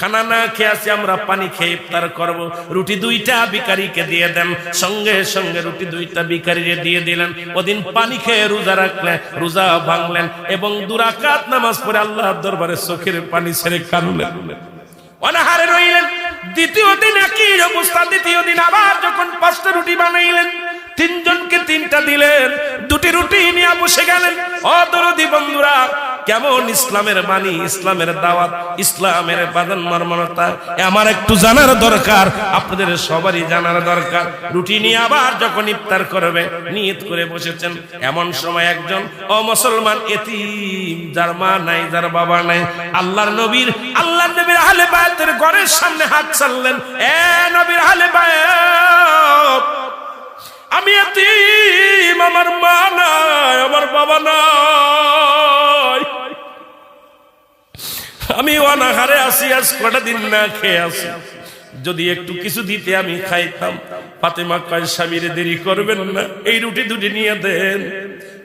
A: খানা না খেয়ে আছি, আমরা পানি খেয়ে ইফতার করব, রুটি 2টা ভিখারিকে দিয়ে দেন। সঙ্গে সঙ্গে রুটি 2টা ভিখারিকে দিয়ে দিলেন। ওদিন পানি খেয়ে রোজা রাখলেন, রোজা ভাঙলেন এবং 2 রাকাত নামাজ পড়ে আল্লাহর দরবারে চোখের পানি ছেড়ে কাঁদলেন, অনাহারে রইলেন। দ্বিতীয় দিন একই অবস্থা। দ্বিতীয় দিন আবার যখন 5টা রুটি বানাইলেন, 3 জনকে 3টা দিলেন, 2টি রুটি নিয়ে আবু বসে গেলেন। ও দরদি বন্ধুরা, কেমন ইসলামের বাণী, ইসলামের দাওয়াত, ইসলামের বাদন মর্মনতা আমার একটু জানার দরকার, আপনাদের সবারই জানার দরকার। রুটি নিয়ে আবার যখন ইফতার করবে নিয়ত করে বসেছেন, এমন সময় একজন অমুসলমান এতিম, যার মা নাই, যার বাবা নাই, আল্লাহর নবীর আহলে বায়াতের ঘরের সামনে হাত ছাড়লেন। এ নবীর আহলে বায়াত, আমি এতিম, আমার মা নাই, আমার বাবা নাই, আমি অনাহারে আছি, আজ কটা দিন না খেয়ে আছি, যদি একটু কিছু দিতে আমি খাইতাম। ফাতেমা কয়, স্বামীরে দেরি করবেন না, এই রুটি দুটি নিয়ে দেন।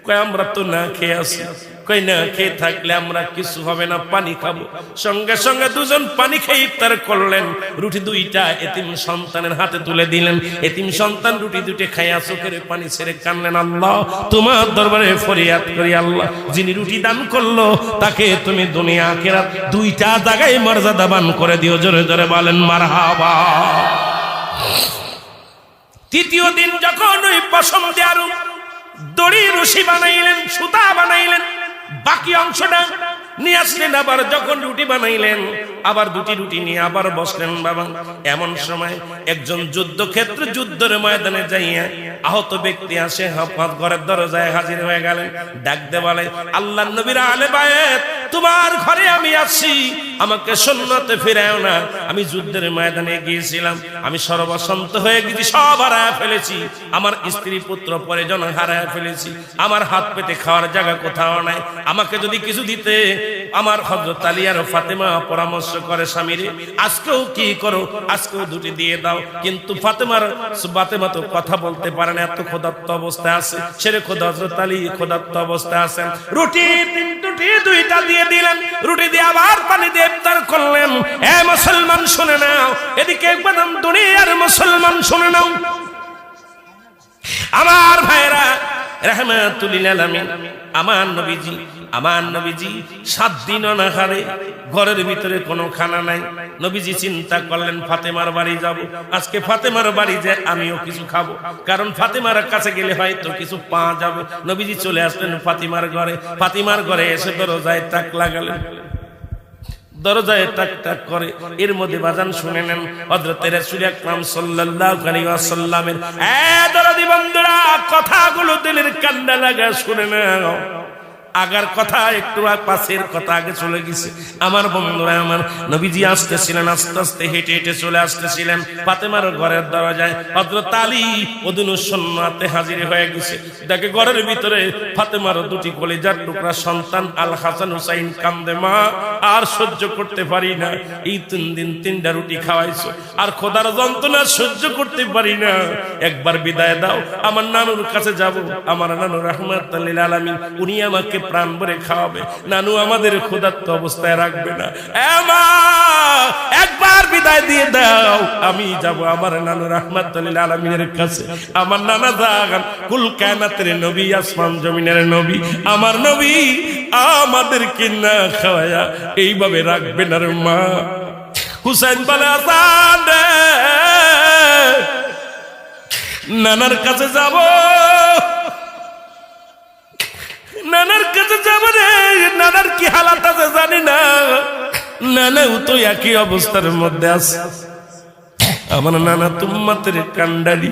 A: কয়, আমরা তো না খেয়ে আছি। কই, না খেয়ে থাকলে আমরা কিছু হবে না, পানি খাবো। সঙ্গে সঙ্গে দুজন পানি খেয়ে ইফতার করলেন। রুটি দুইটা এতিম সন্তানের হাতে তুলে দিলেন। এতিম সন্তান রুটি দুটি খাইয়া চোখের পানি ছেড়ে কানলেন, আল্লাহ তোমার দরবারে ফরিয়াদ করি, আল্লাহ যিনি রুটি দান করলো তাকে তুমি দুনিয়া আখিরাত দুইটা জায়গায় মর্যাদাবান করে দিও। জোরে জোরে বলেন মারহাবা। তৃতীয় দিন যখন ওই পশম দেয়ার দড়ি রশি বানাইলেন, সুতা বানাইলেন, বাকি অংশটা নিয়ে আসলেন। আবার যখন রুটি বানাইলেন, আবার দুটি রুটি নিয়ে আবার বসলেন। বাবা, এমন সময় একজন যুদ্ধক্ষেত্রে, যুদ্ধের ময়দানে যাইয়া আহত ব্যক্তি আসে, ঘরের দরজায় হাজির হয়ে গেলেন। ডাকতে বলে, আল্লাহর নবীর আহলে বায়াত, তোমার ঘরে আমি আসি, আমাকে সুন্নতে ফিরাও না। আমি যুদ্ধের ময়দানে গিয়েছিলাম, আমি সর্বসন্ত হয়ে গেছি, সব হারায় ফেলেছি, আমার স্ত্রী পুত্র পরিজন হারায় ফেলেছি, আমার হাত পেতে খাওয়ার জায়গা কোথাও নাই, আমাকে যদি কিছু দিতে। আমার হযরত আলী আর ফাতেমা পরামর্শ করে, স্বামীরে আজকেও কি করো, আজকেও দুটি দিয়ে দাও। কিন্তু ফাতেমা তো কথা বলতে পারে না, এত ক্ষুধার্ত অবস্থায় আছে। সেরে খোদা হযরত আলী ক্ষুধার্ত অবস্থায় আছেন। রুটি দুইটা দিয়ে দিলেন, রুটি দিয়ে আবার পানি দিয়ে ইফতার করলেন। এ মুসলমান শুনে নাও, এদিকে একবার দুনিয়ার মুসলমান শুনে নাও, আমার ভাইরা রাহমাতুল লিল আলামিন, আমার নবীজি 7 দিন অনাহারে, ঘরের ভিতরে কোনো খানা নাই। নবীজি চিন্তা করলেন, ফাতেমার বাড়ি যাব, আজকে ফাতেমার বাড়ি যে আমিও কিছু খাবো, কারণ ফাতেমার কাছে গেলে হয়তো কিছু পাওয়া যাবে। নবীজি চলে আসলেন ফাতেমার ঘরে এসে দরজায় টাক লাগালেন। দরজায় টাক টাক করে, এর মধ্যে বাজান শুনে নেন হযরত রাসূল আকরাম সাল্লাল্লাহু আলাইহি ওয়াসাল্লামের দরদি বন্ধুরা, কথাগুলো দিলের কান্না লাগা শুনে নাও। আগার কথা একটু পাশের কথা আগে চলে গেছে। আমার বন্ধুরা, আমার নবীজি আসতেছিলেন, আস্তে আস্তে হেঁটে হেঁটে চলে আসতেছিলেন ফাতেমার ঘরের দরজায়। হযরত আলী ওদিনও সুন্নাতে হাজির হয়ে গেছে। দেখে ঘরের ভিতরে ফাতেমার দুটি কলিজার টুকরা সন্তান আল হাসান হুসাইন কান্দে, মা আর সহ্য করতে পারি না, এই 3 দিন 3টা রুটি খাওয়াইছো, আর খোদার যন্ত্রণা সহ্য করতে পারি না, একবার বিদায় দাও, আমার নানুর কাছে যাব। আমার নানু রাহমাতুল লিল আলামিন, উনি আমাকে প্রাণ ভরে খাওয়াবে, নানু আমাদের ক্ষুধার্ত অবস্থায় রাখবে না। মা একবার বিদায় দিয়ে দাও, আমি যাব আমার নানু রাহমাতুল লিল আলামিনের কাছে। আমার নানা জাগান কুল কায়নাতের নবী, আসমান জমিনের নবী, আমার নবী আমাদেরকে না খাওয়ায়া এইভাবে রাখবে না রে মা। হুসাইন বলে, আসান নানার কাছে যাব, নানার কাছে যাব রে, নানার কি হালাত আছে জানি না, নানাও তো একই অবস্থার মধ্যে আছে। আমার নানা তুম্মাতের কান্ডারি,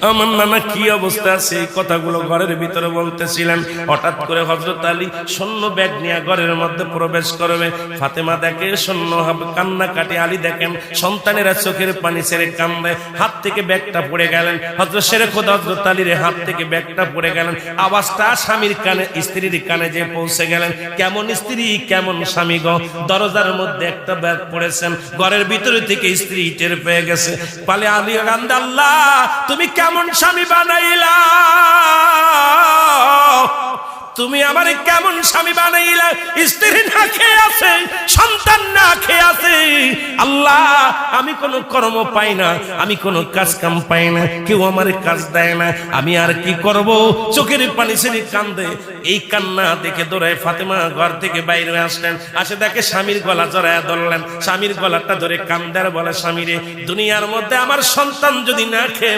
A: আমার নানা কি অবস্থা আছে, এই কথাগুলো ঘরের ভিতরে বলতেছিলেন। হঠাৎ করে হযরত আলী সৈন্য ব্যাগ নিয়ে ঘরের মধ্যে প্রবেশ করবে। ফাতেমা দেখে সৈন্য কান্না কাটে, আলী দেখেন সন্তানেরা চোখের পানি ছেড়ে কান্দে, হাত থেকে ব্যাগটা পড়ে গেলেন। হযরত শেরে খোদা হযরত আলীর হাত থেকে ব্যাগটা পড়ে গেলেন। আওয়াজটা স্বামীর কানে, স্ত্রীর কানে যে পৌঁছে গেলেন। কেমন স্ত্রী কেমন স্বামী গো, দরজার মধ্যে একটা ব্যাগ পড়েছেন, ঘরের ভিতরে থেকে স্ত্রী টের পেয়ে গেছে। পালে আলী কান্দে, আল্লাহ তুমি কেমন স্বামী বানাইলা, তুমি আমার কেমন স্বামী বানাইলা, স্ত্রী না খেয়ে আছে, সন্তান না খেয়ে আছে, আল্লাহ আমি কোনো কর্ম পাই না, আমি কোনো কাজ কাম পাই না, কেউ আমার কাজ দেয় না, আমি আর কি করব। চোখের পানি ছেড়ে কান্দে। এই কান্না দেখে দৌড়ায় ফাতেমা ঘর থেকে বাইরে আসলেন, আসে দেখে স্বামীর গলা জড়ায় ধরলেন, স্বামীর গলাটা ধরে কান্দার বলে, স্বামীরে দুনিয়ার মধ্যে আমার সন্তান যদি না খেয়ে